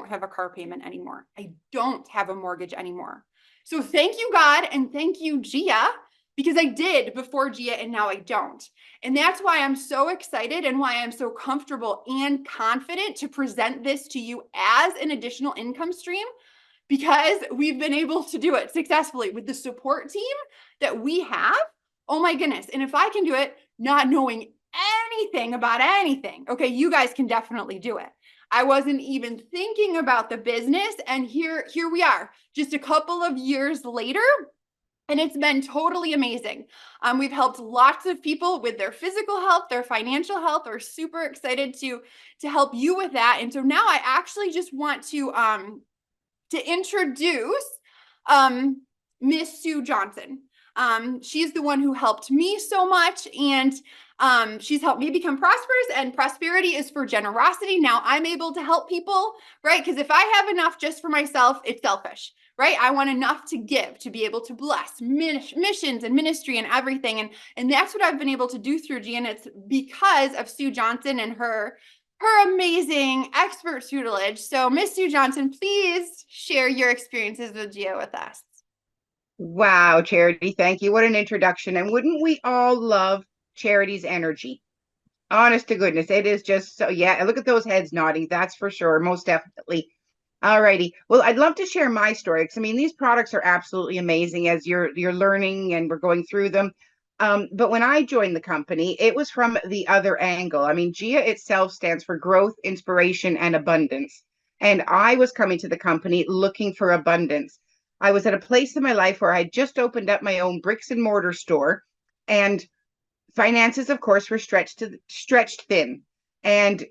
have a car payment anymore. I don't have a mortgage anymore. So thank you, God, and thank you, Gia, because I did before Gia and now I don't. And that's why I'm so excited and why I'm so comfortable and confident to present this to you as an additional income stream, because we've been able to do it successfully with the support team that we have. Oh my goodness. And if I can do it, not knowing anything about anything, okay, you guys can definitely do it. I wasn't even thinking about the business. And here we are just a couple of years later. And it's been totally amazing. We've helped lots of people with their physical health, their financial health. We're super excited to help you with that. And so now I actually just want to introduce Miss Sue Johnson. She's the one who helped me so much, and she's helped me become prosperous, and prosperity is for generosity. Now I'm able to help people, right? Because if I have enough just for myself, it's selfish, right? I want enough to give, to be able to bless missions and ministry and everything. And that's what I've been able to do through Gia, and it's because of Sue Johnson and her amazing expert tutelage. So Miss Sue Johnson, please share your experiences with Gia with us. Wow, Charity, thank you. What an introduction. And wouldn't we all love Charity's energy? Honest to goodness, it is just so, yeah, look at those heads nodding, that's for sure, most definitely. All righty. Well, I'd love to share my story, because I mean, these products are absolutely amazing as you're learning and we're going through them. But when I joined the company, it was from the other angle. I mean, GIA itself stands for growth, inspiration, and abundance. And I was coming to the company looking for abundance. I was at a place in my life where I had just opened up my own bricks and mortar store, and finances, of course, were stretched thin. And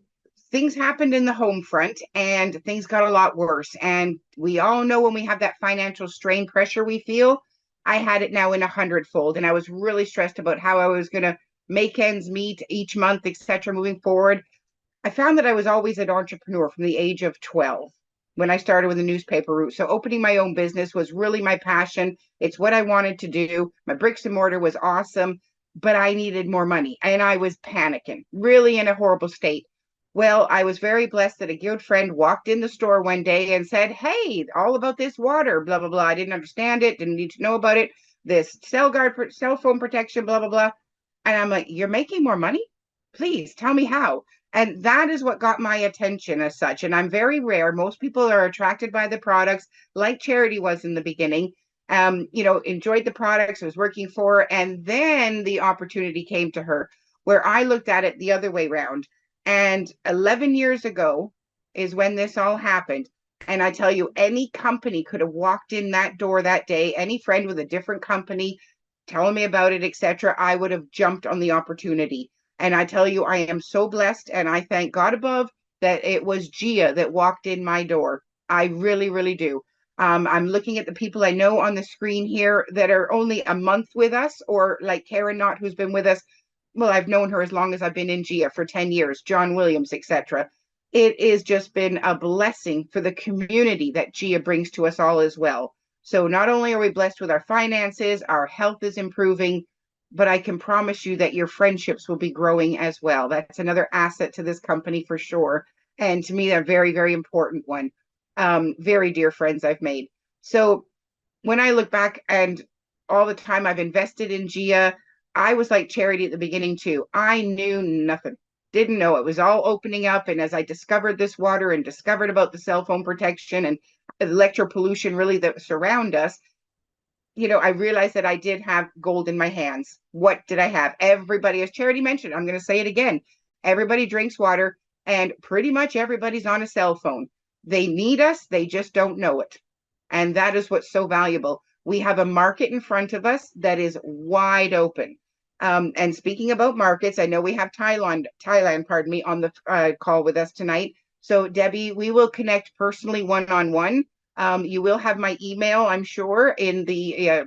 things happened in the home front, and things got a lot worse. And we all know when we have that financial strain pressure we feel, I had it now in 100-fold. And I was really stressed about how I was going to make ends meet each month, etc. moving forward. I found that I was always an entrepreneur from the age of 12 when I started with a newspaper route. So opening my own business was really my passion. It's what I wanted to do. My bricks and mortar was awesome. but I needed more money and I was panicking, really in a horrible state. Well, I was very blessed that a good friend walked in the store one day and said, "Hey, all about this water, blah, blah, blah." I didn't understand it, didn't need to know about it. This cell phone protection, blah, blah, blah. And I'm like, "You're making more money? Please tell me how." And that is what got my attention as such. And I'm very rare. Most people are attracted by the products, like Charity was in the beginning. Enjoyed the products I was working for. And then the opportunity came to her where I looked at it the other way around. And 11 years ago is when this all happened. And I tell you, any company could have walked in that door that day, any friend with a different company telling me about it, etc. I would have jumped on the opportunity. And I tell you, I am so blessed, and I thank God above that it was Gia that walked in my door. I really, really do. I'm looking at the people I know on the screen here that are only a month with us, or like Karen Knott, who's been with us. Well, I've known her as long as I've been in Gia, for 10 years, John Williams, etc. It has just been a blessing for the community that Gia brings to us all as well. So not only are we blessed with our finances, our health is improving, but I can promise you that your friendships will be growing as well. That's another asset to this company for sure. And to me, a very, very important one. Very dear friends I've made. So when I look back and all the time I've invested in Gia, I was like Charity at the beginning too. I knew nothing, didn't know. It was all opening up. And as I discovered this water and discovered about the cell phone protection and electropollution really that surround us, I realized that I did have gold in my hands. What did I have? Everybody, as Charity mentioned, I'm going to say it again. Everybody drinks water and pretty much everybody's on a cell phone. They need us. They just don't know it. And that is what's so valuable. We have a market in front of us that is wide open. And speaking about markets, I know we have Thailand, on the call with us tonight. So Debbie, we will connect personally one-on-one. You will have my email, I'm sure, in the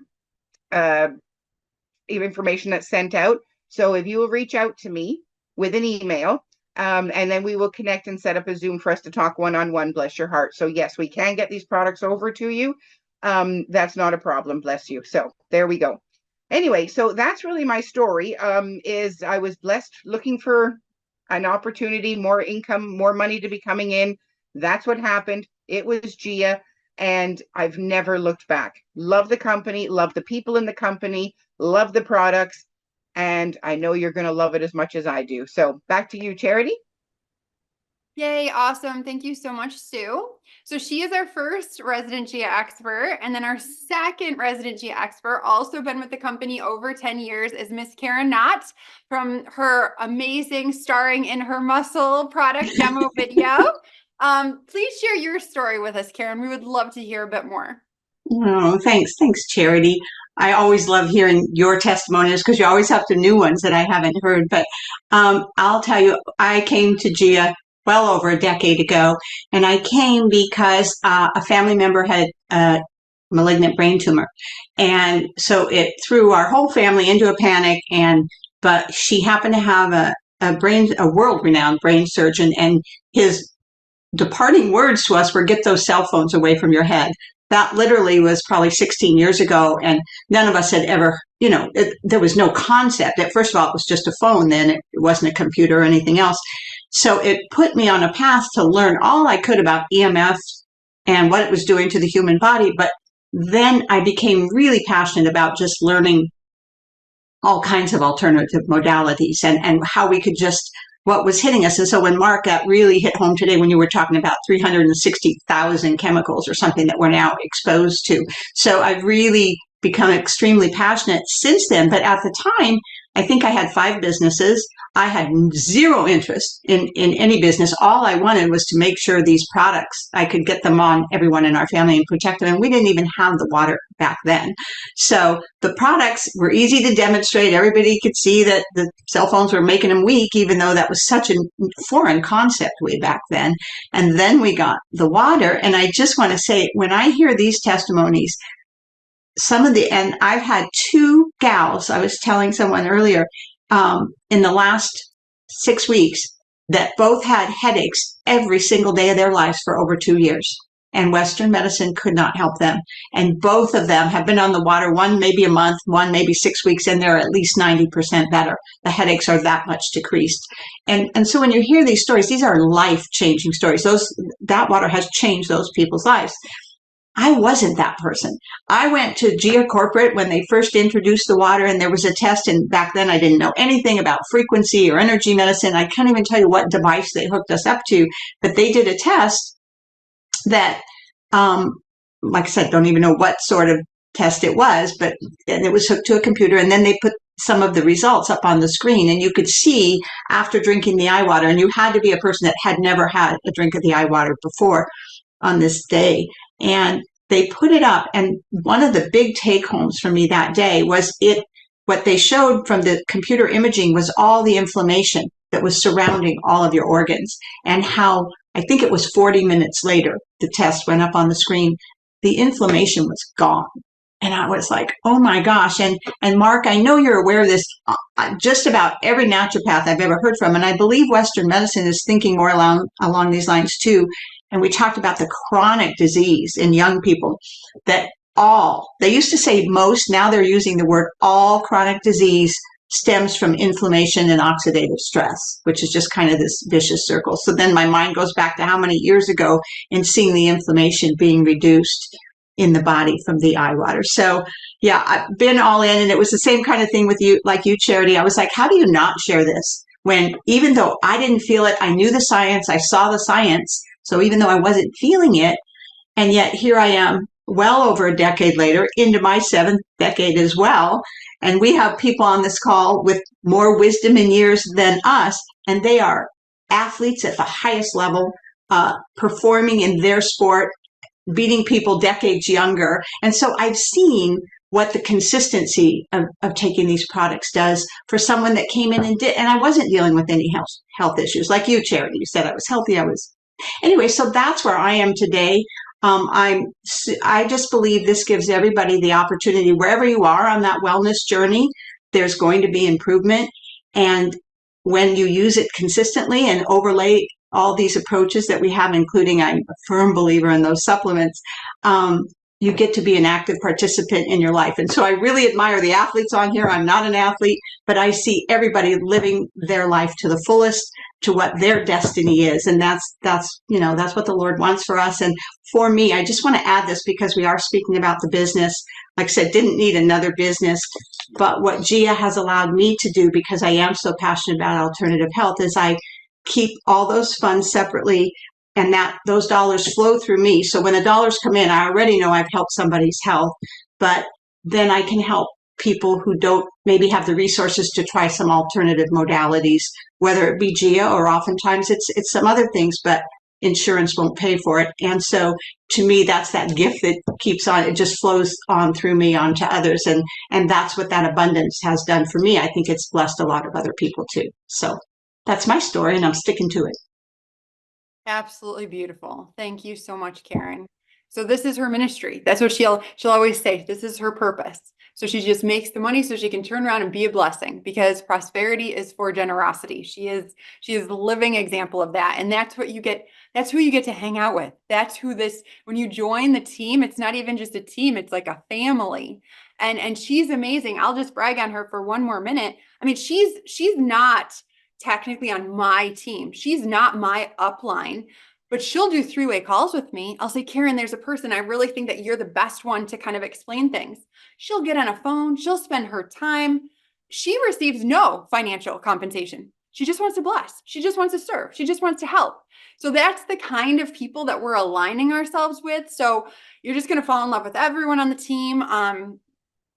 information that's sent out. So if you will reach out to me with an email, and then we will connect and set up a Zoom for us to talk one-on-one, bless your heart. So yes, we can get these products over to you. That's not a problem, bless you. So there we go. Anyway, so that's really my story, is I was blessed looking for an opportunity, more income, more money to be coming in. That's what happened. It was Gia. And I've never looked back. Love the company, love the people in the company, love the products, and I know you're going to love it as much as I do. So back to you, Charity. Yay, awesome. Thank you so much, Sue. So she is our first resident Gia expert, and then our second resident Gia expert, also been with the company over 10 years, is Miss Karen Knott, from her amazing Starring in Her Muscle product demo video. Please share your story with us, Karen. We would love to hear a bit more. Oh, thanks. Thanks, Charity. I always love hearing your testimonies because you always have the new ones that I haven't heard. But I'll tell you, I came to Gia well over a decade ago, and I came because a family member had a malignant brain tumor. And so it threw our whole family into a panic. But she happened to have a world-renowned brain surgeon, and his departing words to us were, "Get those cell phones away from your head." That literally was probably 16 years ago, and none of us had ever, there was no concept. First of all, it was just a phone then. It wasn't a computer or anything else. So it put me on a path to learn all I could about EMF and what it was doing to the human body. But then I became really passionate about just learning all kinds of alternative modalities and how we could just, what was hitting us. And so when Mark, that really hit home today when you were talking about 360,000 chemicals or something that we're now exposed to. So I've really become extremely passionate since then. But at the time, I think I had 5 businesses. I had zero interest in any business. All I wanted was to make sure these products, I could get them on everyone in our family and protect them. And we didn't even have the water back then. So the products were easy to demonstrate. Everybody could see that the cell phones were making them weak, even though that was such a foreign concept way back then. And then we got the water. And I just want to say, when I hear these testimonies, and I've had 2 gals, I was telling someone earlier, in the last 6 weeks, that both had headaches every single day of their lives for over 2 years. and Western medicine could not help them. And both of them have been on the water, one maybe a month, one maybe 6 weeks, and they're at least 90% better. The headaches are that much decreased. And so when you hear these stories, these are life-changing stories. That water has changed those people's lives. I wasn't that person. I went to GIA Corporate when they first introduced the water, and there was a test, and back then I didn't know anything about frequency or energy medicine. I can't even tell you what device they hooked us up to, but they did a test that, like I said, don't even know what sort of test it was, but and it was hooked to a computer, and then they put some of the results up on the screen, and you could see after drinking the eye water, and you had to be a person that had never had a drink of the eye water before on this day. And they put it up, and one of the big take homes for me that day was what they showed from the computer imaging was all the inflammation that was surrounding all of your organs, and how I think it was 40 minutes later, the test went up on the screen, the inflammation was gone. And I was like, oh my gosh. And Mark, I know you're aware of this. Just about every naturopath I've ever heard from, and I believe Western medicine is thinking more along these lines too. And we talked about the chronic disease in young people, that they used to say most, now they're using the word all chronic disease stems from inflammation and oxidative stress, which is just kind of this vicious circle. So then my mind goes back to how many years ago and seeing the inflammation being reduced in the body from the eye water. So yeah, I've been all in, and it was the same kind of thing with you, like you, Charity. I was like, how do you not share this? When even though I didn't feel it, I knew the science, I saw the science. So even though I wasn't feeling it, and yet here I am well over a decade later, into my 7th decade as well. And we have people on this call with more wisdom in years than us, and they are athletes at the highest level, performing in their sport, beating people decades younger. And so I've seen what the consistency of taking these products does for someone that came in and I wasn't dealing with any health issues. Like you, Charity, you said I was healthy. Anyway, so that's where I am today. I just believe this gives everybody the opportunity, wherever you are on that wellness journey, there's going to be improvement. And when you use it consistently and overlay all these approaches that we have, including, I'm a firm believer in those supplements, you get to be an active participant in your life. And so I really admire the athletes on here. I'm not an athlete, but I see everybody living their life to the fullest, to what their destiny is. And that's what the Lord wants for us. And for me, I just want to add this because we are speaking about the business. Like I said, didn't need another business, but what GIA has allowed me to do, because I am so passionate about alternative health, is I keep all those funds separately, and that those dollars flow through me. So when the dollars come in, I already know I've helped somebody's health, but then I can help people who don't maybe have the resources to try some alternative modalities, whether it be GIA or oftentimes it's some other things, but insurance won't pay for it. And so to me, that's that gift that keeps on, it just flows on through me onto others. And that's what that abundance has done for me. I think it's blessed a lot of other people too. So that's my story, and I'm sticking to it. Absolutely beautiful. Thank you so much, Karen. So this is her ministry. That's what she'll always say. This is her purpose. So she just makes the money so she can turn around and be a blessing, because prosperity is for generosity. She is the living example of that. And that's what you get. That's who you get to hang out with. That's who when you join the team, it's not even just a team, it's like a family. And she's amazing. I'll just brag on her for one more minute. I mean, she's not technically on my team. She's not my upline, but she'll do 3-way calls with me. I'll say, Karen, there's a person, I really think that you're the best one to kind of explain things. She'll get on a phone. She'll spend her time. She receives no financial compensation. She just wants to bless. She just wants to serve. She just wants to help. So that's the kind of people that we're aligning ourselves with. So you're just going to fall in love with everyone on the team.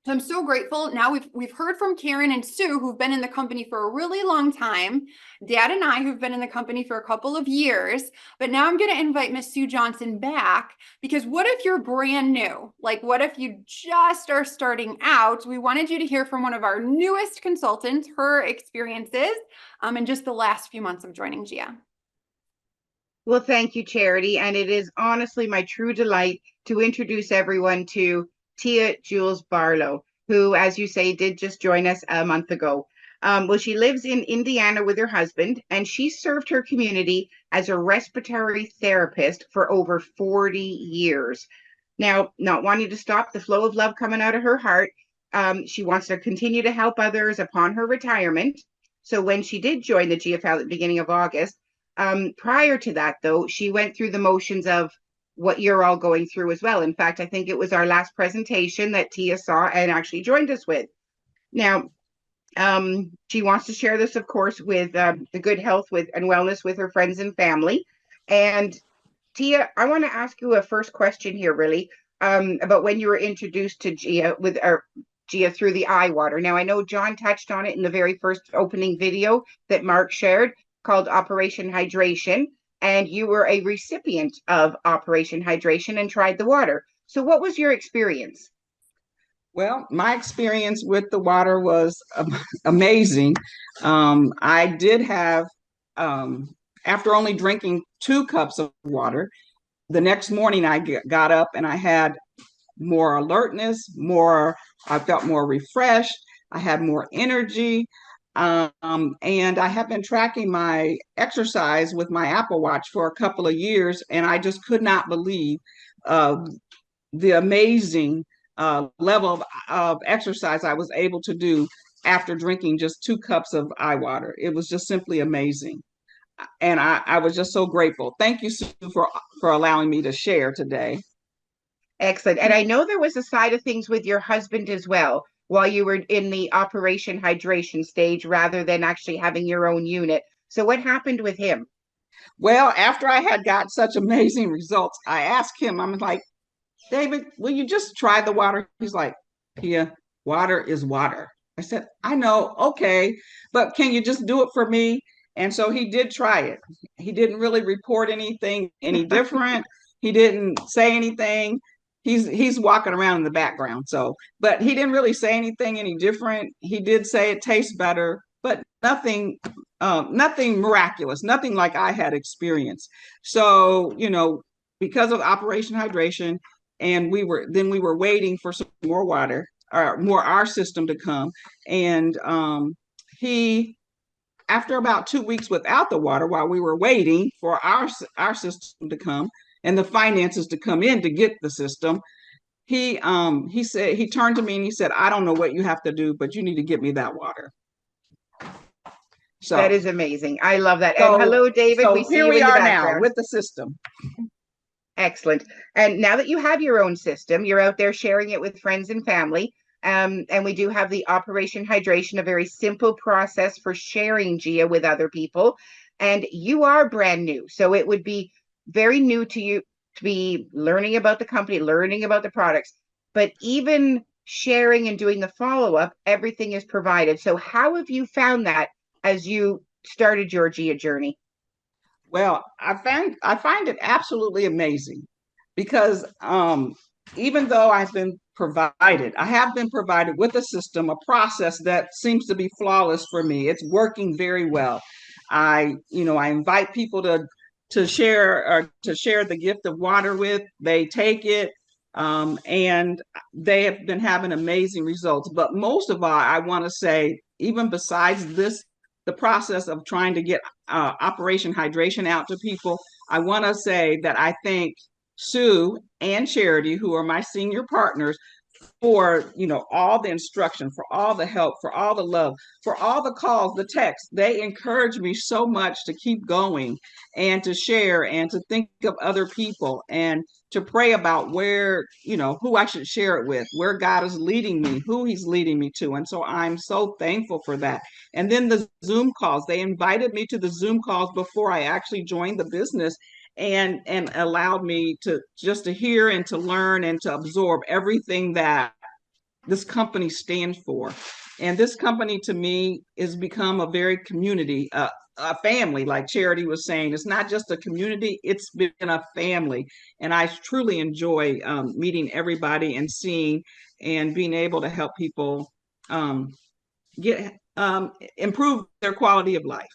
So I'm so grateful. Now we've heard from Karen and Sue, who've been in the company for a really long time. Dad and I, who've been in the company for a couple of years. But now I'm going to invite Miss Sue Johnson back, because what if you're brand new? Like, what if you just are starting out? We wanted you to hear from one of our newest consultants, her experiences, in just the last few months of joining GIA. Well, thank you, Charity. And it is honestly my true delight to introduce everyone to Tia Jules Barlow, who, as you say, did just join us a month ago. Well, she lives in Indiana with her husband, and she served her community as a respiratory therapist for over 40 years. Now, not wanting to stop the flow of love coming out of her heart, she wants to continue to help others upon her retirement. So when she did join the GFL at the beginning of August, prior to that, though, she went through the motions of what you're all going through as well. In fact, I think it was our last presentation that Tia saw and actually joined us with. Now, she wants to share this, of course, with the good health and wellness with her friends and family. And Tia, I want to ask you a first question here, really, about when you were introduced to Gia through the eye water. Now, I know John touched on it in the very first opening video that Mark shared called Operation Hydration, and you were a recipient of Operation Hydration and tried the water. So what was your experience? Well, my experience with the water was amazing. I did have, after only drinking 2 cups of water, the next morning I got up and I had more alertness, I felt more refreshed, I had more energy. And I have been tracking my exercise with my Apple Watch for a couple of years, and I just could not believe the amazing level of exercise I was able to do after drinking just 2 cups of eye water. It was just simply amazing. And I was just so grateful. Thank you, Sue, for allowing me to share today. Excellent. And I know there was a side of things with your husband as well while you were in the Operation Hydration stage rather than actually having your own unit. So what happened with him? Well, after I had got such amazing results, I asked him, I'm like, David, will you just try the water? He's like, yeah, water is water. I said, I know, okay, but can you just do it for me? And so he did try it. He didn't really report anything any different. He didn't say anything. He's walking around in the background. So, but he didn't really say anything any different. He did say it tastes better, but nothing miraculous, nothing like I had experienced. So, because of Operation Hydration, and we were waiting for some more water, or more our system to come. And he, after about 2 weeks without the water, while we were waiting for our system to come and the finances to come in to get the system, he said, he turned to me and he said, I don't know what you have to do, but you need to get me that water. So that is amazing. I love that. And hello, David. So we see here you we in the are background. now with the system. Excellent. And now that you have your own system, you're out there sharing it with friends and family. And we do have the Operation Hydration, a very simple process for sharing Gia with other people. And you are brand new. So it would be very new to you to be learning about the company, learning about the products. But even sharing and doing the follow-up, everything is provided. So how have you found that as you started your Gia journey? Well, I find it absolutely amazing because even though I have been provided with a system, a process that seems to be flawless for me. It's working very well. I invite people to share the gift of water with. They take it, and they have been having amazing results. But most of all, I want to say, even besides this, the process of trying to get Operation Hydration out to people, I want to say that I thank Sue and Charity, who are my senior partners, for all the instruction, for all the help, for all the love, for all the calls, the texts. They encourage me so much to keep going and to share and to think of other people and to pray about where, who I should share it with, where God is leading me, who he's leading me to. And so I'm so thankful for that. And then the Zoom calls, they invited me to the Zoom calls before I actually joined the business, and allowed me to hear and to learn and to absorb everything that this company stands for. And this company to me has become a very community, a family, like Charity was saying. It's not just a community, it's been a family. And I truly enjoy meeting everybody and seeing and being able to help people improve their quality of life.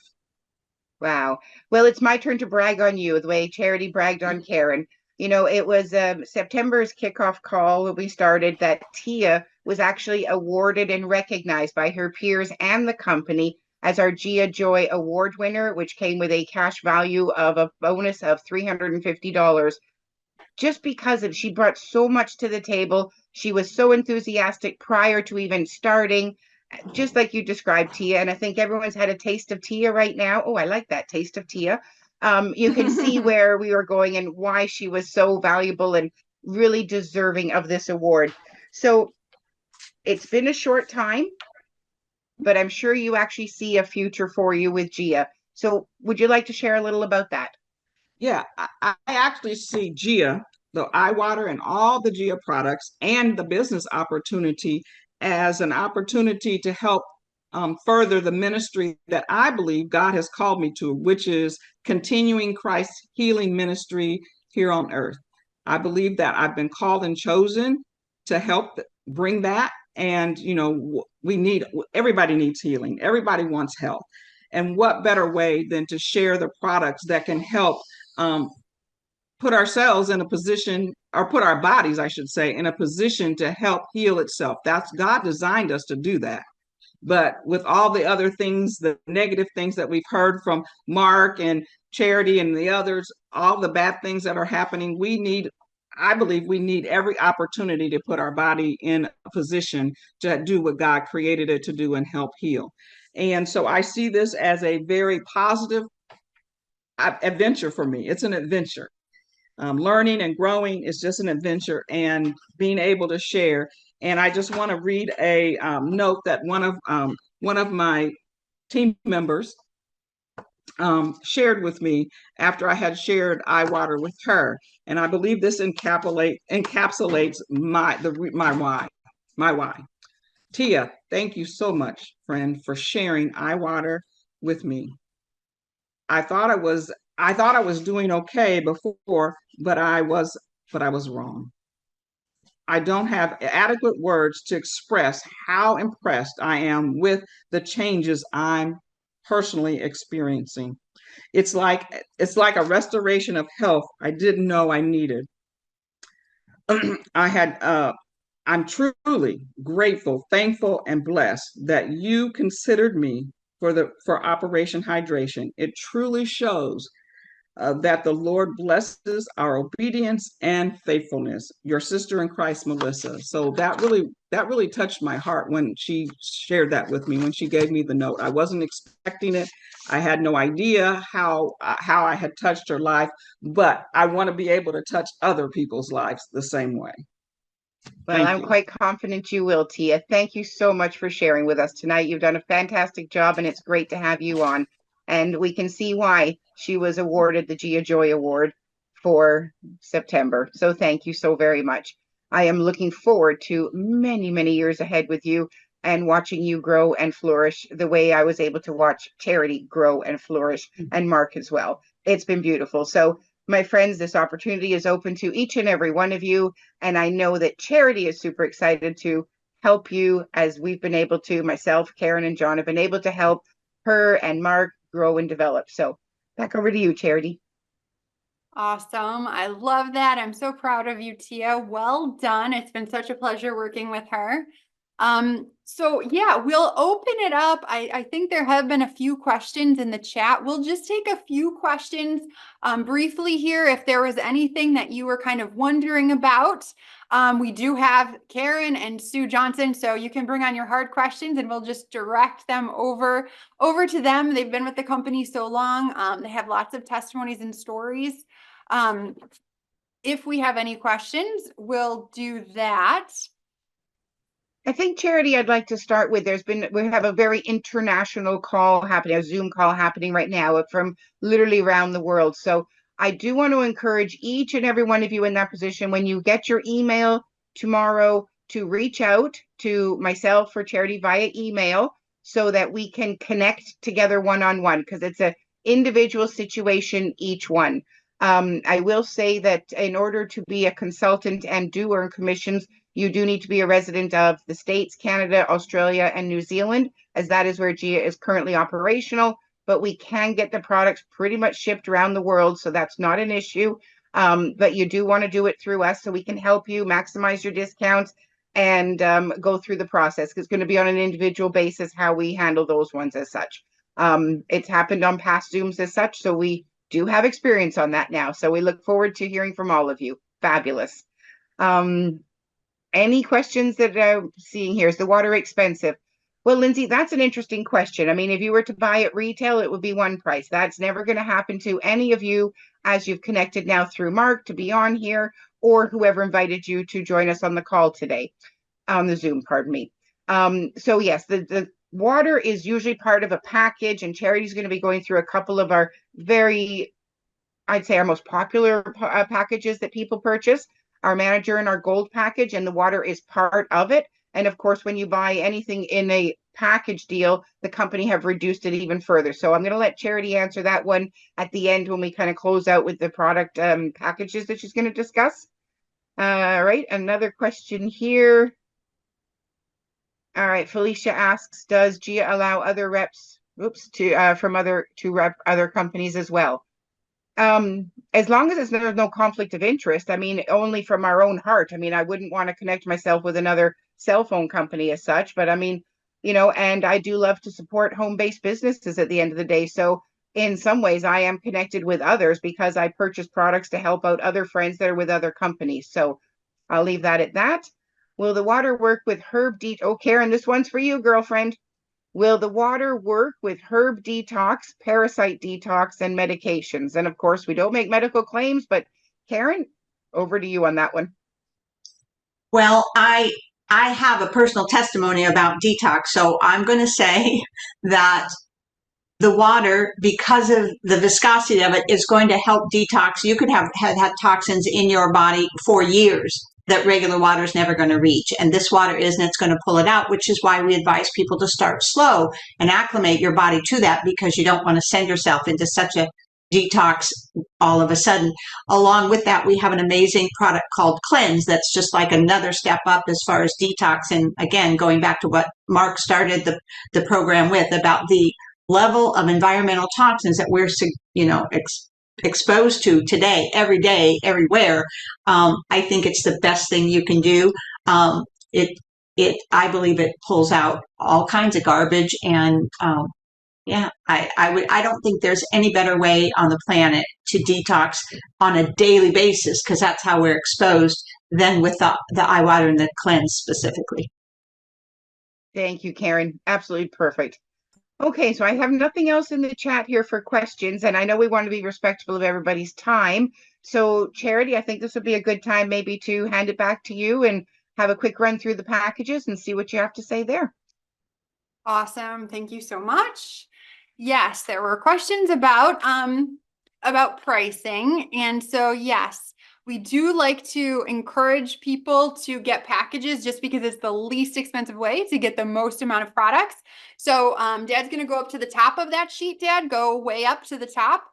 Wow. Well, it's my turn to brag on you the way Charity bragged on Karen. It was September's kickoff call when we started that Tia was actually awarded and recognized by her peers and the company as our Gia Joy Award winner, which came with a cash value of a bonus of $350. Just because she brought so much to the table. She was so enthusiastic prior to even starting, just like you described, Tia. And I think everyone's had a taste of Tia right now. Oh, I like that, taste of Tia. You can see where we were going and why she was so valuable and really deserving of this award. So it's been a short time, but I'm sure you actually see a future for you with Gia. So would you like to share a little about that? Yeah, I actually see Gia, the eye water and all the Gia products and the business opportunity as an opportunity to help further the ministry that I believe God has called me to, which is continuing Christ's healing ministry here on earth. I believe that I've been called and chosen to help bring that. And, you know, everybody needs healing. Everybody wants health. And what better way than to share the products that can help put ourselves in a position, or put our bodies, I should say, in a position to help heal itself. That's God designed us to do that. But with all the other things, the negative things that we've heard from Mark and Charity and the others, all the bad things that are happening, I believe we need every opportunity to put our body in a position to do what God created it to do and help heal. And so I see this as a very positive adventure for me. It's an adventure. Learning and growing is just an adventure, and being able to share. And I just want to read a note that one of my team members shared with me after I had shared eye water with her, and I believe this encapsulates my why. Tia, thank you so much, friend, for sharing eye water with me. I thought I was doing okay before, but I was wrong. I don't have adequate words to express how impressed I am with the changes I'm personally experiencing. It's like a restoration of health I didn't know I needed. I'm truly grateful, thankful, and blessed that you considered me for Operation Hydration. It truly shows that the Lord blesses our obedience and faithfulness. Your sister in Christ, Melissa. So that really touched my heart when she shared that with me, when she gave me the note. I wasn't expecting it. I had no idea how I had touched her life, but I want to be able to touch other people's lives the same way. Well, I'm quite confident you will, Tia. Thank you so much for sharing with us tonight. You've done a fantastic job, and it's great to have you on. And we can see why she was awarded the Gia Joy Award for September. So thank you so very much. I am looking forward to many, many years ahead with you and watching you grow and flourish the way I was able to watch Charity grow and flourish, and Mark as well. It's been beautiful. So my friends, this opportunity is open to each and every one of you. And I know that Charity is super excited to help you, as we've been able to, myself, Karen, and John have been able to help her and Mark grow and develop. So back over to you, Charity. Awesome. I love that. I'm so proud of you, Tia. Well done. It's been such a pleasure working with her. So yeah, we'll open it up. I think there have been a few questions in the chat. We'll just take a few questions briefly here. If there was anything that you were kind of wondering about, we do have Karen and Sue Johnson, so you can bring on your hard questions and we'll just direct them over to them. They've been with the company so long. They have lots of testimonies and stories. If we have any questions, we'll do that. I think, Charity, I'd like to start with, we have a very international call happening, a Zoom call happening right now from literally around the world. So I do want to encourage each and every one of you in that position, when you get your email tomorrow, to reach out to myself or Charity via email so that we can connect together one-on-one, because it's an individual situation, each one. I will say that in order to be a consultant and do earn commissions, you do need to be a resident of the States, Canada, Australia, and New Zealand, as that is where Gia is currently operational. But we can get the products pretty much shipped around the world, so that's not an issue. But you do want to do it through us so we can help you maximize your discounts and go through the process. It's going to be on an individual basis how we handle those ones as such. It's happened on past Zooms as such, so we do have experience on that now. So we look forward to hearing from all of you. Fabulous. Any questions that I'm seeing here? Is the water expensive? Well, Lindsay, that's an interesting question. I mean, if you were to buy at retail, it would be one price. That's never going to happen to any of you as you've connected now through Mark to be on here, or whoever invited you to join us on the call today, on the Zoom, pardon me. So yes, the water is usually part of a package, and Charity's going to be going through a couple of our very, I'd say, our most popular packages that people purchase, our manager and our gold package, and the water is part of it. And of course, when you buy anything in a package deal, the company have reduced it even further. So I'm going to let Charity answer that one at the end when we kind of close out with the product packages that she's going to discuss. All right, another question here. All right, Felicia asks, does GIA allow other reps, from other companies as well? As long as there's no conflict of interest, I mean, only from our own heart. I mean, I wouldn't want to connect myself with another cell phone company as such, but I mean, and I do love to support home-based businesses at the end of the day. So in some ways, I am connected with others because I purchase products to help out other friends that are with other companies. So I'll leave that at that. Will the water work with herb Oh, Karen, this one's for you, girlfriend. Will the water work with herb detox, parasite detox, and medications? And of course, we don't make medical claims, but Karen, over to you on that one. Well, I have a personal testimony about detox, so I'm going to say that the water, because of the viscosity of it, is going to help detox. You could have had toxins in your body for years that regular water is never going to reach. And this water is, and it's going to pull it out, which is why we advise people to start slow and acclimate your body to that, because you don't want to send yourself into such a detox all of a sudden. Along with that, we have an amazing product called Cleanse that's just like another step up as far as detox. And again, going back to what Mark started the program with about the level of environmental toxins that we're, exposed to today, every day, everywhere. I think it's the best thing you can do. I believe it pulls out all kinds of garbage, and I don't think there's any better way on the planet to detox on a daily basis, because that's how we're exposed, than with the eye water and the Cleanse specifically. Thank you, Karen. Absolutely perfect. Okay, so I have nothing else in the chat here for questions, and I know we want to be respectful of everybody's time. So Charity, I think this would be a good time maybe to hand it back to you and have a quick run through the packages and see what you have to say there. Awesome. Thank you so much. Yes, there were questions about pricing. And so, yes, we do like to encourage people to get packages just because it's the least expensive way to get the most amount of products. So Dad's going to go up to the top of that sheet, Dad, go way up to the top.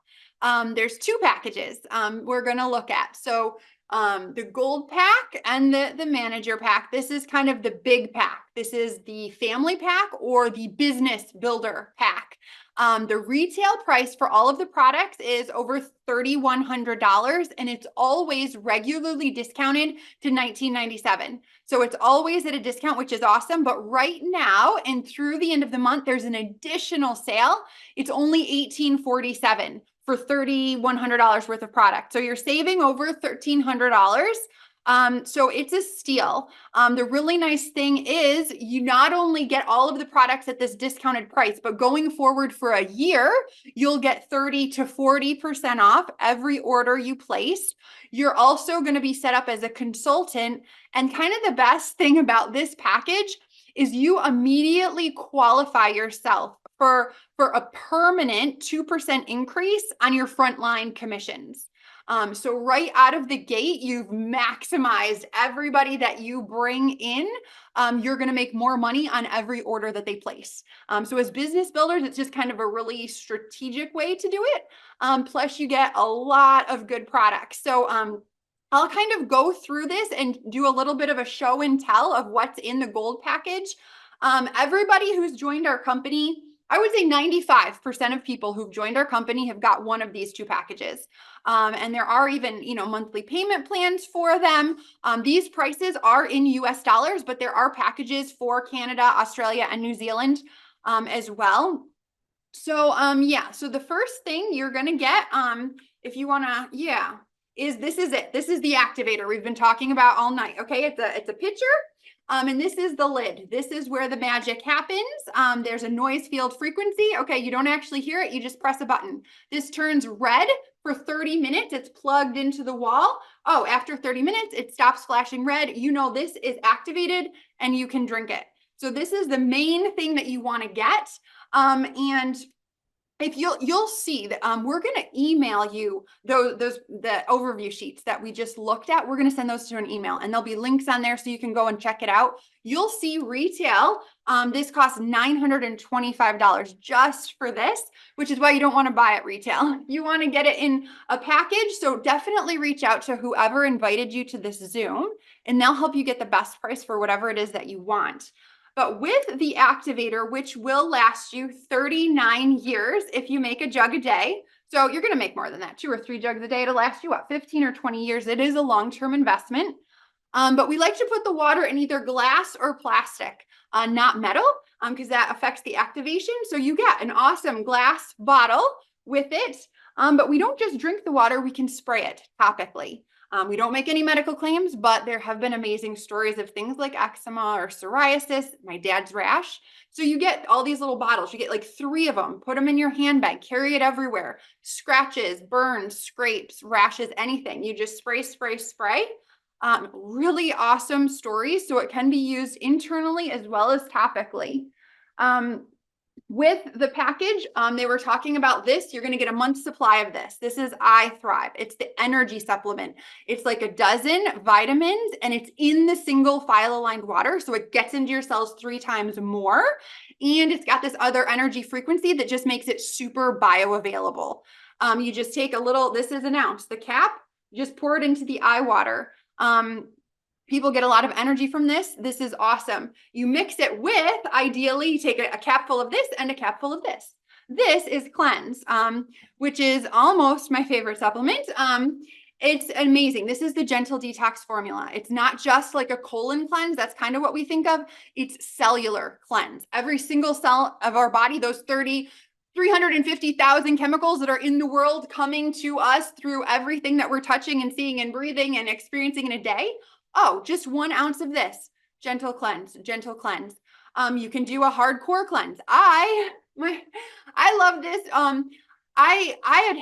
There's two packages we're going to look at. So the gold pack and the manager pack. This is kind of the big pack. This is the family pack or the business builder pack. The retail price for all of the products is over $3,100, and it's always regularly discounted to $19.97. So it's always at a discount, which is awesome. But right now and through the end of the month, there's an additional sale. It's only $1,847 for $3,100 worth of product. So you're saving over $1,300. So it's a steal. The really nice thing is you not only get all of the products at this discounted price, but going forward for a year, you'll get 30 to 40% off every order you place. You're also going to be set up as a consultant. And kind of the best thing about this package is you immediately qualify yourself for a permanent 2% increase on your frontline commissions. So right out of the gate, you've maximized everybody that you bring in. You're going to make more money on every order that they place. So as business builders, it's just kind of a really strategic way to do it. Plus you get a lot of good products. So, I'll kind of go through this and do a little bit of a show and tell of what's in the gold package. Everybody who's joined our company I would say 95% of people who've joined our company have got one of these 2 packages. And there are even, monthly payment plans for them. These prices are in US dollars, but there are packages for Canada, Australia, and New Zealand as well. So, yeah, so the first thing you're going to get, if you want to, this is it. This is the activator we've been talking about all night. Okay. It's a pitcher. And this is the lid. This is where the magic happens. There's a noise field frequency. Okay. You don't actually hear it. You just press a button. This turns red for 30 minutes. It's plugged into the wall. Oh, after 30 minutes, it stops flashing red. This is activated and you can drink it. So this is the main thing that you want to get. And if you'll see that we're going to email you the overview sheets that we just looked at. We're going to send those to an email, and there'll be links on there so you can go and check it out. You'll see retail. This costs $925 just for this, which is why you don't want to buy it retail. You want to get it in a package. So definitely reach out to whoever invited you to this Zoom, and they'll help you get the best price for whatever it is that you want. But with the activator, which will last you 39 years if you make a jug a day. So you're going to make more than that, 2 or 3 jugs a day to last you, 15 or 20 years. It is a long-term investment. But we like to put the water in either glass or plastic, not metal, because that affects the activation. So you get an awesome glass bottle with it. But we don't just drink the water, we can spray it topically. We don't make any medical claims, but there have been amazing stories of things like eczema or psoriasis, my dad's rash. So you get all these little bottles, you get like 3 of them, put them in your handbag, carry it everywhere. Scratches, burns, scrapes, rashes, anything. You just spray, spray, spray. Really awesome stories. So it can be used internally as well as topically. With the package, they were talking about this. You're going to get a month's supply of this. This is I Thrive. It's the energy supplement. It's like a dozen vitamins, and it's in the single file aligned water. So it gets into your cells 3 times more. And it's got this other energy frequency that just makes it super bioavailable. You just take a little, this is an ounce, the cap, just pour it into the eye water. People get a lot of energy from this. This is awesome. You mix it with, ideally, you take a capful of this and a capful of this. This is Cleanse, which is almost my favorite supplement. It's amazing. This is the gentle detox formula. It's not just like a colon cleanse. That's kind of what we think of. It's cellular cleanse. Every single cell of our body, those 350,000 chemicals that are in the world coming to us through everything that we're touching and seeing and breathing and experiencing in a day. Oh, just 1 ounce of this. Gentle cleanse, gentle cleanse. You can do a hardcore cleanse. I love this. I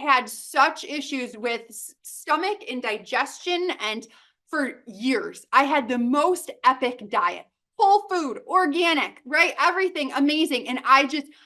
had such issues with stomach and digestion, and for years, I had the most epic diet. Whole food, organic, right? Everything amazing. And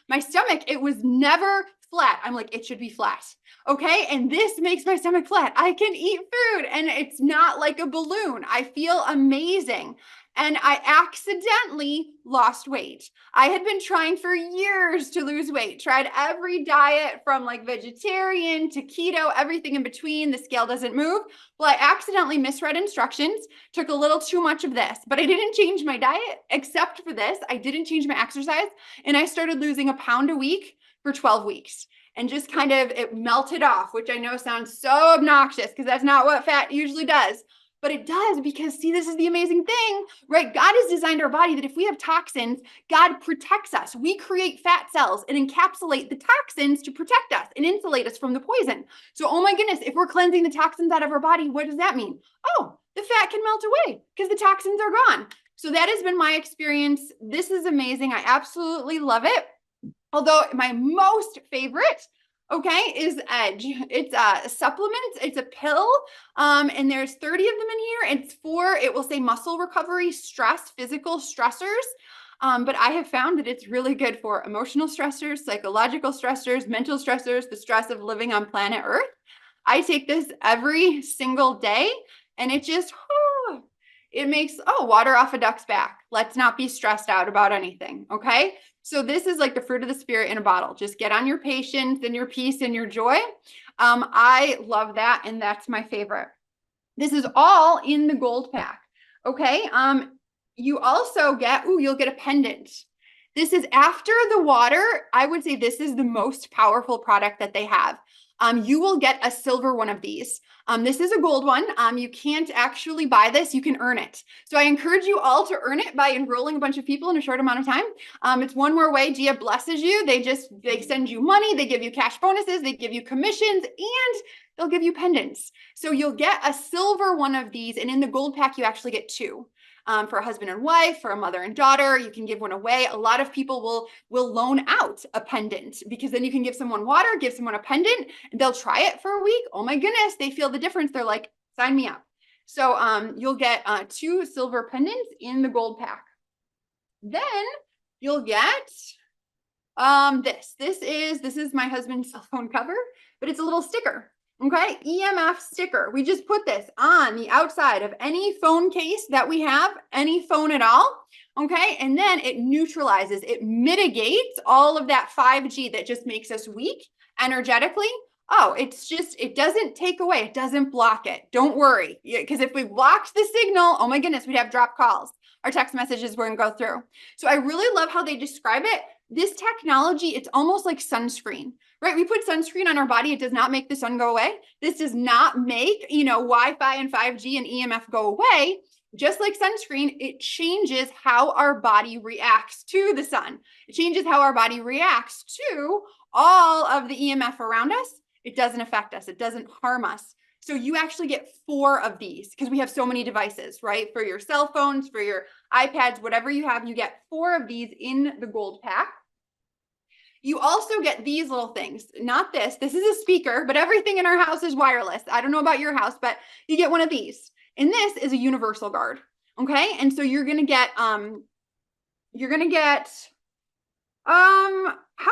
my stomach, it was never flat. I'm like, it should be flat. Okay. And this makes my stomach flat. I can eat food and it's not like a balloon. I feel amazing. And I accidentally lost weight. I had been trying for years to lose weight, tried every diet from like vegetarian to keto, everything in between. The scale doesn't move. Well, I accidentally misread instructions, took a little too much of this, but I didn't change my diet except for this. I didn't change my exercise, and I started losing 1 pound a week for 12 weeks. And just kind of, it melted off, which I know sounds so obnoxious because that's not what fat usually does. But it does, because see, this is the amazing thing, right? God has designed our body that if we have toxins, God protects us. We create fat cells and encapsulate the toxins to protect us and insulate us from the poison. So, oh my goodness, if we're cleansing the toxins out of our body, what does that mean? Oh, the fat can melt away because the toxins are gone. So that has been my experience. This is amazing. I absolutely love it. Although my most favorite, okay, is Edge. It's a supplement. It's a pill. And there's 30 of them in here. It's it will say muscle recovery, stress, physical stressors. But I have found that it's really good for emotional stressors, psychological stressors, mental stressors, the stress of living on planet Earth. I take this every single day, and it just, it makes, water off a duck's back. Let's not be stressed out about anything. Okay. So this is like the fruit of the spirit in a bottle. Just get on your patience and your peace and your joy. I love that. And that's my favorite. This is all in the gold pack. Okay. You also get, you'll get a pendant. This is after the water. I would say this is the most powerful product that they have. You will get a silver one of these. This is a gold one. You can't actually buy this. You can earn it. So I encourage you all to earn it by enrolling a bunch of people in a short amount of time. It's one more way Gia blesses you. They send you money. They give you cash bonuses. They give you commissions, and they'll give you pendants. So you'll get a silver one of these. And in the gold pack, you actually get two. For a husband and wife, for a mother and daughter, you can give one away. A lot of people will loan out a pendant, because then you can give someone water, give someone a pendant, and they'll try it for a week. Oh my goodness, they feel the difference. They're like, sign me up. So you'll get 2 silver pendants in the gold pack. Then you'll get this is my husband's cell phone cover, but it's a little sticker. Okay, EMF sticker. We just put this on the outside of any phone case that we have, any phone at all. Okay, and then it neutralizes, it mitigates all of that 5G that just makes us weak energetically. Oh, it doesn't take away, it doesn't block it. Don't worry, because if we blocked the signal, oh my goodness, we'd have dropped calls. Our text messages wouldn't go through. So I really love how they describe it. This technology, it's almost like sunscreen, right? We put sunscreen on our body. It does not make the sun go away. This does not make, Wi-Fi and 5G and EMF go away. Just like sunscreen, it changes how our body reacts to the sun. It changes how our body reacts to all of the EMF around us. It doesn't affect us. It doesn't harm us. So you actually get 4 of these, because we have so many devices, right? For your cell phones, for your iPads, whatever you have, you get 4 of these in the gold pack. You also get these little things, not this. This is a speaker, but everything in our house is wireless. I don't know about your house, but you get one of these. And this is a universal guard. Okay. And so you're going to get, how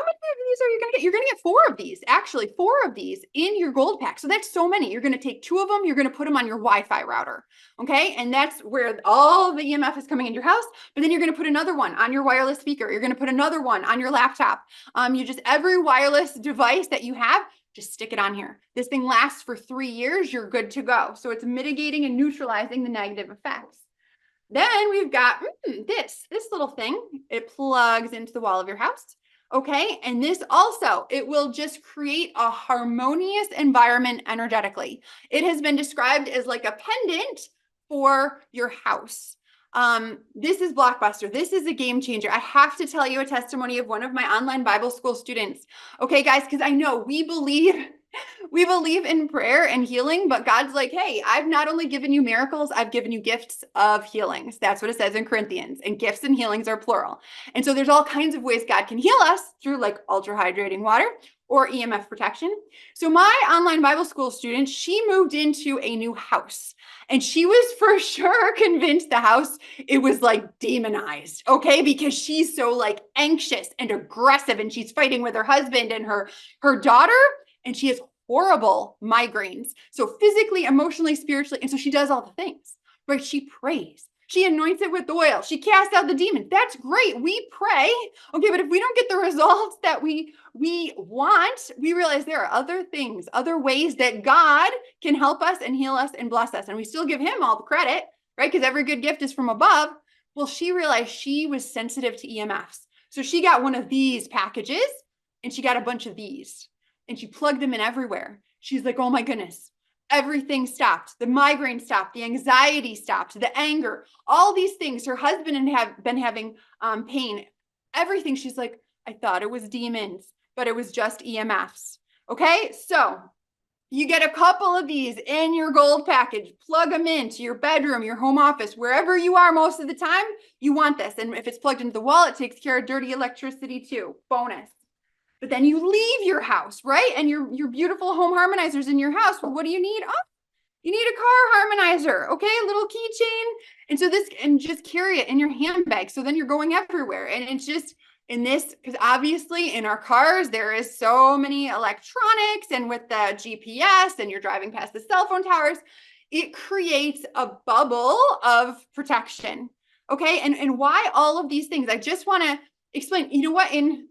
many of these are you going to get? You're going to get 4 of these, actually 4 of these in your gold pack. So that's so many. You're going to take 2 of them. You're going to put them on your Wi-Fi router. Okay. And that's where all the EMF is coming in your house. But then you're going to put another one on your wireless speaker. You're going to put another one on your laptop. Every wireless device that you have, just stick it on here. This thing lasts for 3 years. You're good to go. So it's mitigating and neutralizing the negative effects. Then we've got this little thing. It plugs into the wall of your house. Okay. And this also, it will just create a harmonious environment energetically. It has been described as like a pendant for your house. This is blockbuster. This is a game changer. I have to tell you a testimony of one of my online Bible school students. Okay, guys, because I know we believe in prayer and healing, but God's like, hey, I've not only given you miracles, I've given you gifts of healings. That's what it says in Corinthians, and gifts and healings are plural. And so there's all kinds of ways God can heal us through like ultra hydrating water or EMF protection. So my online Bible school student, she moved into a new house, and she was for sure convinced the house, it was like demonized. Okay. Because she's so like anxious and aggressive, and she's fighting with her husband and her daughter. And she has horrible migraines. So physically, emotionally, spiritually. And so she does all the things, right? She prays. She anoints it with oil. She casts out the demons. That's great. We pray. Okay. But if we don't get the results that we want, we realize there are other things, other ways that God can help us and heal us and bless us. And we still give him all the credit, right? Because every good gift is from above. Well, she realized she was sensitive to EMFs. So she got one of these packages, and she got a bunch of these. And she plugged them in everywhere. She's like, oh my goodness, everything stopped. The migraine stopped. The anxiety stopped. The anger, all these things. Her husband had been having pain, everything. She's like, I thought it was demons, but it was just EMFs. Okay. So you get a couple of these in your gold package, plug them into your bedroom, your home office, wherever you are most of the time, you want this. And if it's plugged into the wall, it takes care of dirty electricity too. Bonus. But then you leave your house, right? And your beautiful home harmonizers in your house. Well, what do you need? Oh, you need a car harmonizer, okay? A little keychain. And so and just carry it in your handbag. So then you're going everywhere. And it's just in this, because obviously in our cars, there is so many electronics, and with the GPS, and you're driving past the cell phone towers, it creates a bubble of protection. Okay. And why all of these things? I just want to explain, you know what, in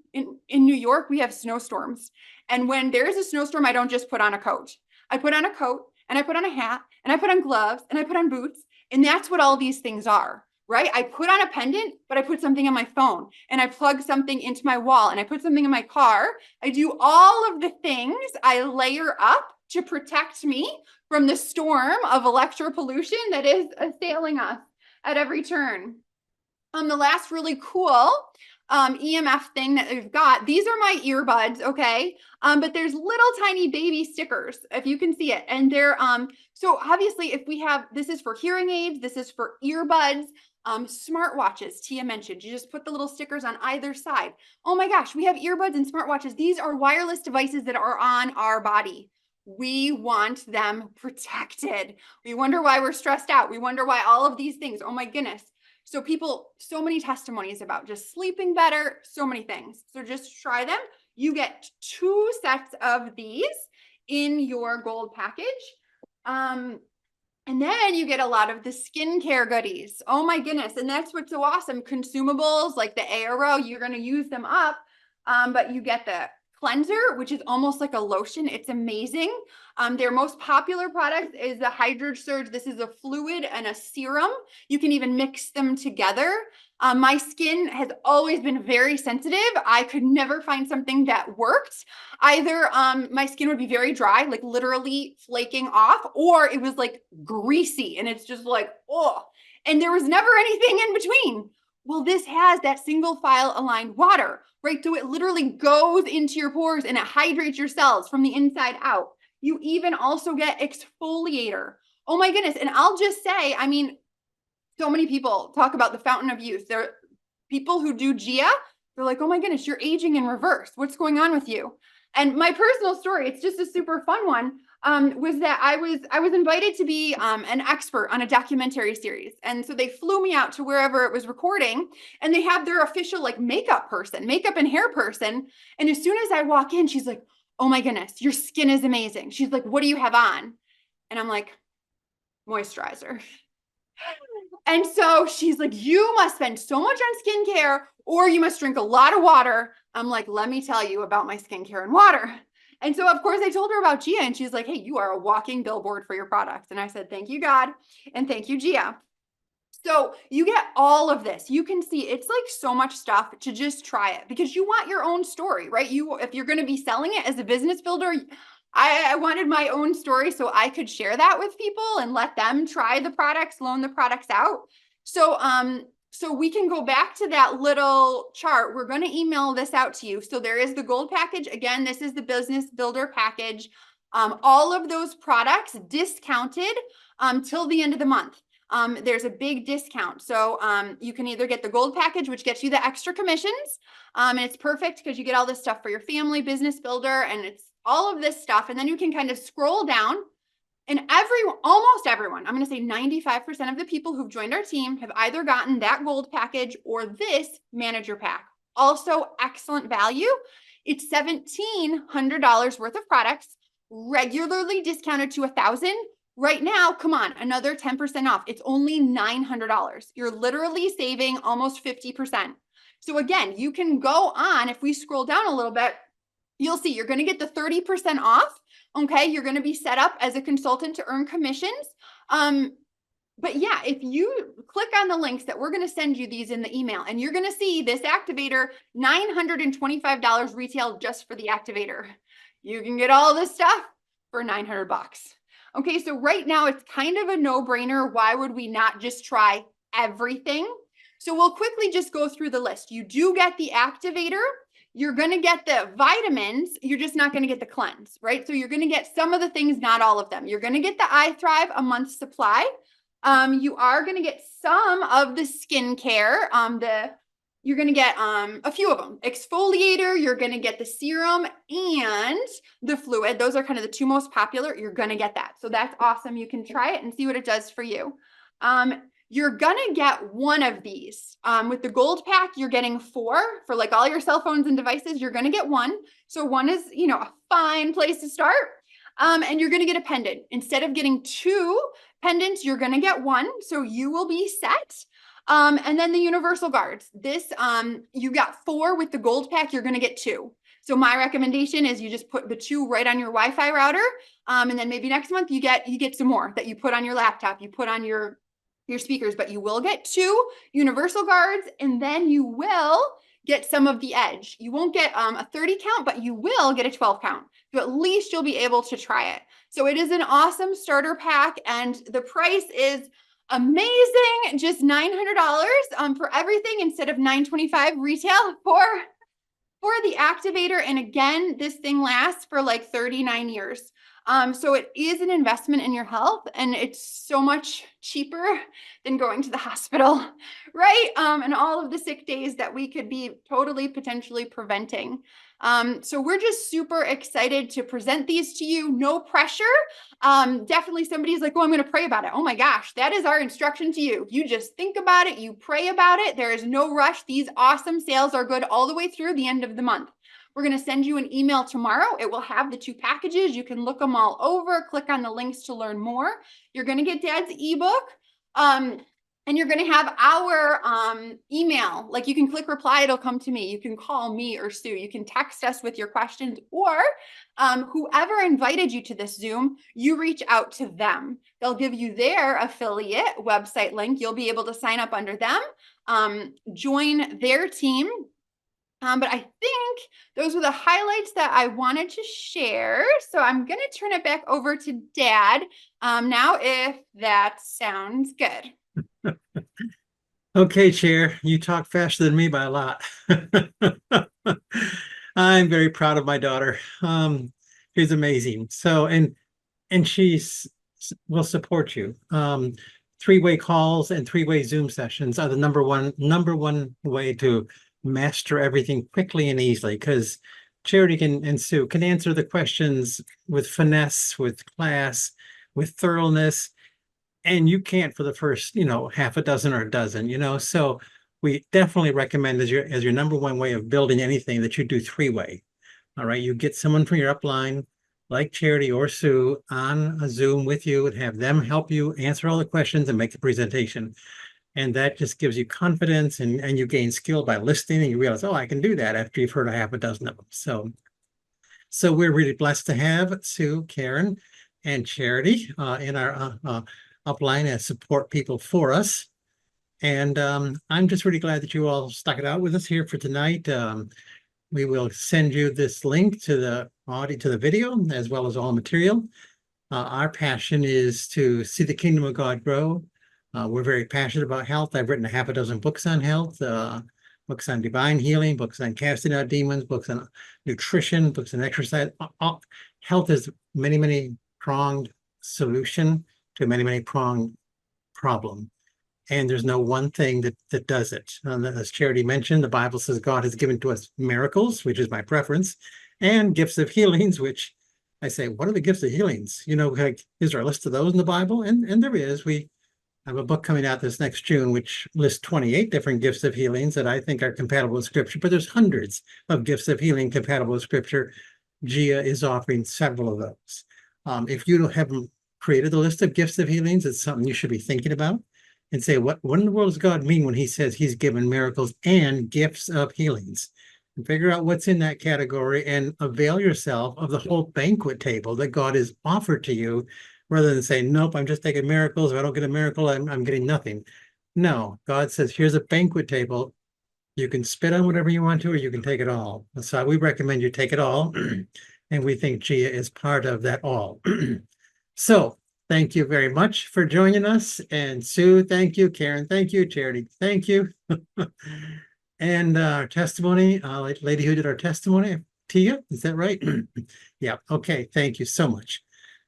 New York, we have snowstorms. And when there's a snowstorm, I don't just put on a coat. I put on a coat, and I put on a hat, and I put on gloves, and I put on boots. And that's what all these things are, right? I put on a pendant, but I put something on my phone, and I plug something into my wall, and I put something in my car. I do all of the things. I layer up to protect me from the storm of electropollution that is assailing us at every turn. The last really cool EMF thing that we've got, these are my earbuds, okay? But there's little tiny baby stickers, if you can see it. And they're, so obviously if we have, this is for hearing aids, this is for earbuds, smartwatches, Tia mentioned, you just put the little stickers on either side. Oh my gosh, we have earbuds and smartwatches. These are wireless devices that are on our body. We want them protected. We wonder why we're stressed out. We wonder why all of these things, oh my goodness. So people, so many testimonies about just sleeping better, so many things. So just try them. You get 2 sets of these in your gold package. And then you get a lot of the skincare goodies. Oh my goodness. And that's what's so awesome. Consumables like the Aero, you're going to use them up. But you get the cleanser, which is almost like a lotion. It's amazing. Their most popular product is the Hydro Surge. This is a fluid and a serum. You can even mix them together. My skin has always been very sensitive. I could never find something that worked. Either my skin would be very dry, like literally flaking off, or it was like greasy and it's just like, oh, and there was never anything in between. Well, this has that single file aligned water, right? So it literally goes into your pores and it hydrates your cells from the inside out. You even also get exfoliator. Oh my goodness. And I'll just say, I mean, so many people talk about the fountain of youth. There are people who do Gia. They're like, oh my goodness, you're aging in reverse. What's going on with you? And my personal story, it's just a super fun one, was that I was invited to be an expert on a documentary series. And so they flew me out to wherever it was recording, and they have their official like makeup and hair person. And as soon as I walk in, she's like, oh my goodness, your skin is amazing. She's like, what do you have on? And I'm like, moisturizer. And so she's like, you must spend so much on skincare, or you must drink a lot of water. I'm like, let me tell you about my skincare and water. And so, of course, I told her about Gia, and she's like, hey, you are a walking billboard for your products. And I said, thank you, God. And thank you, Gia. So you get all of this. You can see it's like so much stuff to just try it, because you want your own story, right? If you're going to be selling it as a business builder, I wanted my own story so I could share that with people and let them try the products, loan the products out. So we can go back to that little chart. We're going to email this out to you. So there is the gold package. Again, this is the business builder package. All of those products discounted till the end of the month. There's a big discount. So you can either get the gold package, which gets you the extra commissions. And it's perfect because you get all this stuff for your family, business builder, and it's all of this stuff. And then you can kind of scroll down, and almost everyone, I'm going to say 95% of the people who've joined our team have either gotten that gold package or this manager pack. Also excellent value. It's $1,700 worth of products, regularly discounted to $1,000. Right now, come on, another 10% off. It's only $900. You're literally saving almost 50%. So again, you can go on, if we scroll down a little bit, you'll see you're going to get the 30% off. Okay. You're going to be set up as a consultant to earn commissions. But yeah, if you click on the links that we're going to send you these in the email, and you're going to see this activator, $925 retail just for the activator. You can get all this stuff for $900. Okay. So right now it's kind of a no-brainer. Why would we not just try everything? So we'll quickly just go through the list. You do get the activator. You're going to get the vitamins. You're just not going to get the cleanse, right? So you're going to get some of the things, not all of them. You're going to get the iThrive, a month's supply. You are going to get some of the skincare. You're going to get a few of them. Exfoliator, you're going to get the serum and the fluid. Those are kind of the 2 most popular. You're going to get that. So that's awesome. You can try it and see what it does for you. You're going to get one of these. With the gold pack, you're getting 4 for like all your cell phones and devices. You're going to get 1. So 1 is, a fine place to start. And you're going to get a pendant. Instead of getting 2 pendants, you're going to get 1. So you will be set. And then the universal guards. This, you got 4 with the gold pack. You're going to get 2. So my recommendation is you just put the 2 right on your Wi-Fi router. And then maybe next month you get some more that you put on your laptop, you put on your your speakers, but you will get 2 universal guards, and then you will get some of the edge. You won't get a 30 count, but you will get a 12 count. So at least you'll be able to try it. So it is an awesome starter pack, and the price is amazing, just $900 for everything instead of $925 retail for the activator. And again, this thing lasts for like 39 years. So it is an investment in your health, and it's so much cheaper than going to the hospital, right? And all of the sick days that we could be totally potentially preventing. So we're just super excited to present these to you. No pressure. Definitely somebody's like, oh, I'm going to pray about it. Oh my gosh, that is our instruction to you. You just think about it. You pray about it. There is no rush. These awesome sales are good all the way through the end of the month. We're going to send you an email tomorrow. It will have the 2 packages. You can look them all over, click on the links to learn more. You're going to get Dad's ebook. And you're going to have our email. Like, you can click reply, it'll come to me. You can call me or Sue. You can text us with your questions, or whoever invited you to this Zoom, you reach out to them. They'll give you their affiliate website link. You'll be able to sign up under them, join their team. But I think those were the highlights that I wanted to share. So I'm going to turn it back over to Dad now, if that sounds good. Okay, Chair, you talk faster than me by a lot. I'm very proud of my daughter. She's amazing. So, and she's will support you. 3-way calls and 3-way Zoom sessions are the number one way to master everything quickly and easily, because Charity and Sue can answer the questions with finesse, with class, with thoroughness, and you can't for the first, half a dozen or a dozen, so we definitely recommend as your number one way of building anything that you do 3-way. All right, you get someone from your upline like Charity or Sue on a Zoom with you and have them help you answer all the questions and make the presentation. And that just gives you confidence, and you gain skill by listening, and you realize, oh, I can do that after you've heard a half a dozen of them. So we're really blessed to have Sue, Karen, and Charity in our upline as support people for us. And I'm just really glad that you all stuck it out with us here for tonight. We will send you this link to the video, as well as all material. Our passion is to see the kingdom of God grow. We're very passionate about health. I've written a half a dozen books on health, books on divine healing, books on casting out demons, books on nutrition, books on exercise. Health is many pronged solution to many pronged problem. And there's no one thing that does it. As Charity mentioned, the Bible says God has given to us miracles, which is my preference, and gifts of healings, which I say, what are the gifts of healings? Is there a list of those in the Bible? And there is. We have a book coming out this next June, which lists 28 different gifts of healings that I think are compatible with Scripture, but there's hundreds of gifts of healing compatible with Scripture. GIA is offering several of those. If you haven't created the list of gifts of healings, it's something you should be thinking about and say, what in the world does God mean when he says he's given miracles and gifts of healings? And figure out what's in that category and avail yourself of the whole banquet table that God has offered to you, rather than say, nope, I'm just taking miracles. If I don't get a miracle, I'm getting nothing. No, God says, here's a banquet table. You can spit on whatever you want to, or you can take it all. So we recommend you take it all. And we think GIA is part of that all. So thank you very much for joining us. And Sue, thank you. Karen, thank you. Charity, thank you. And our testimony, lady who did our testimony, Tia, is that right? Yeah. Okay. Thank you so much.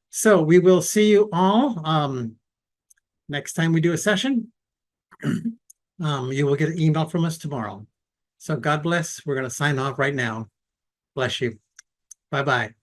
So we will see you all next time we do a session. You will get an email from us tomorrow. So God bless. We're going to sign off right now. Bless you. Bye-bye.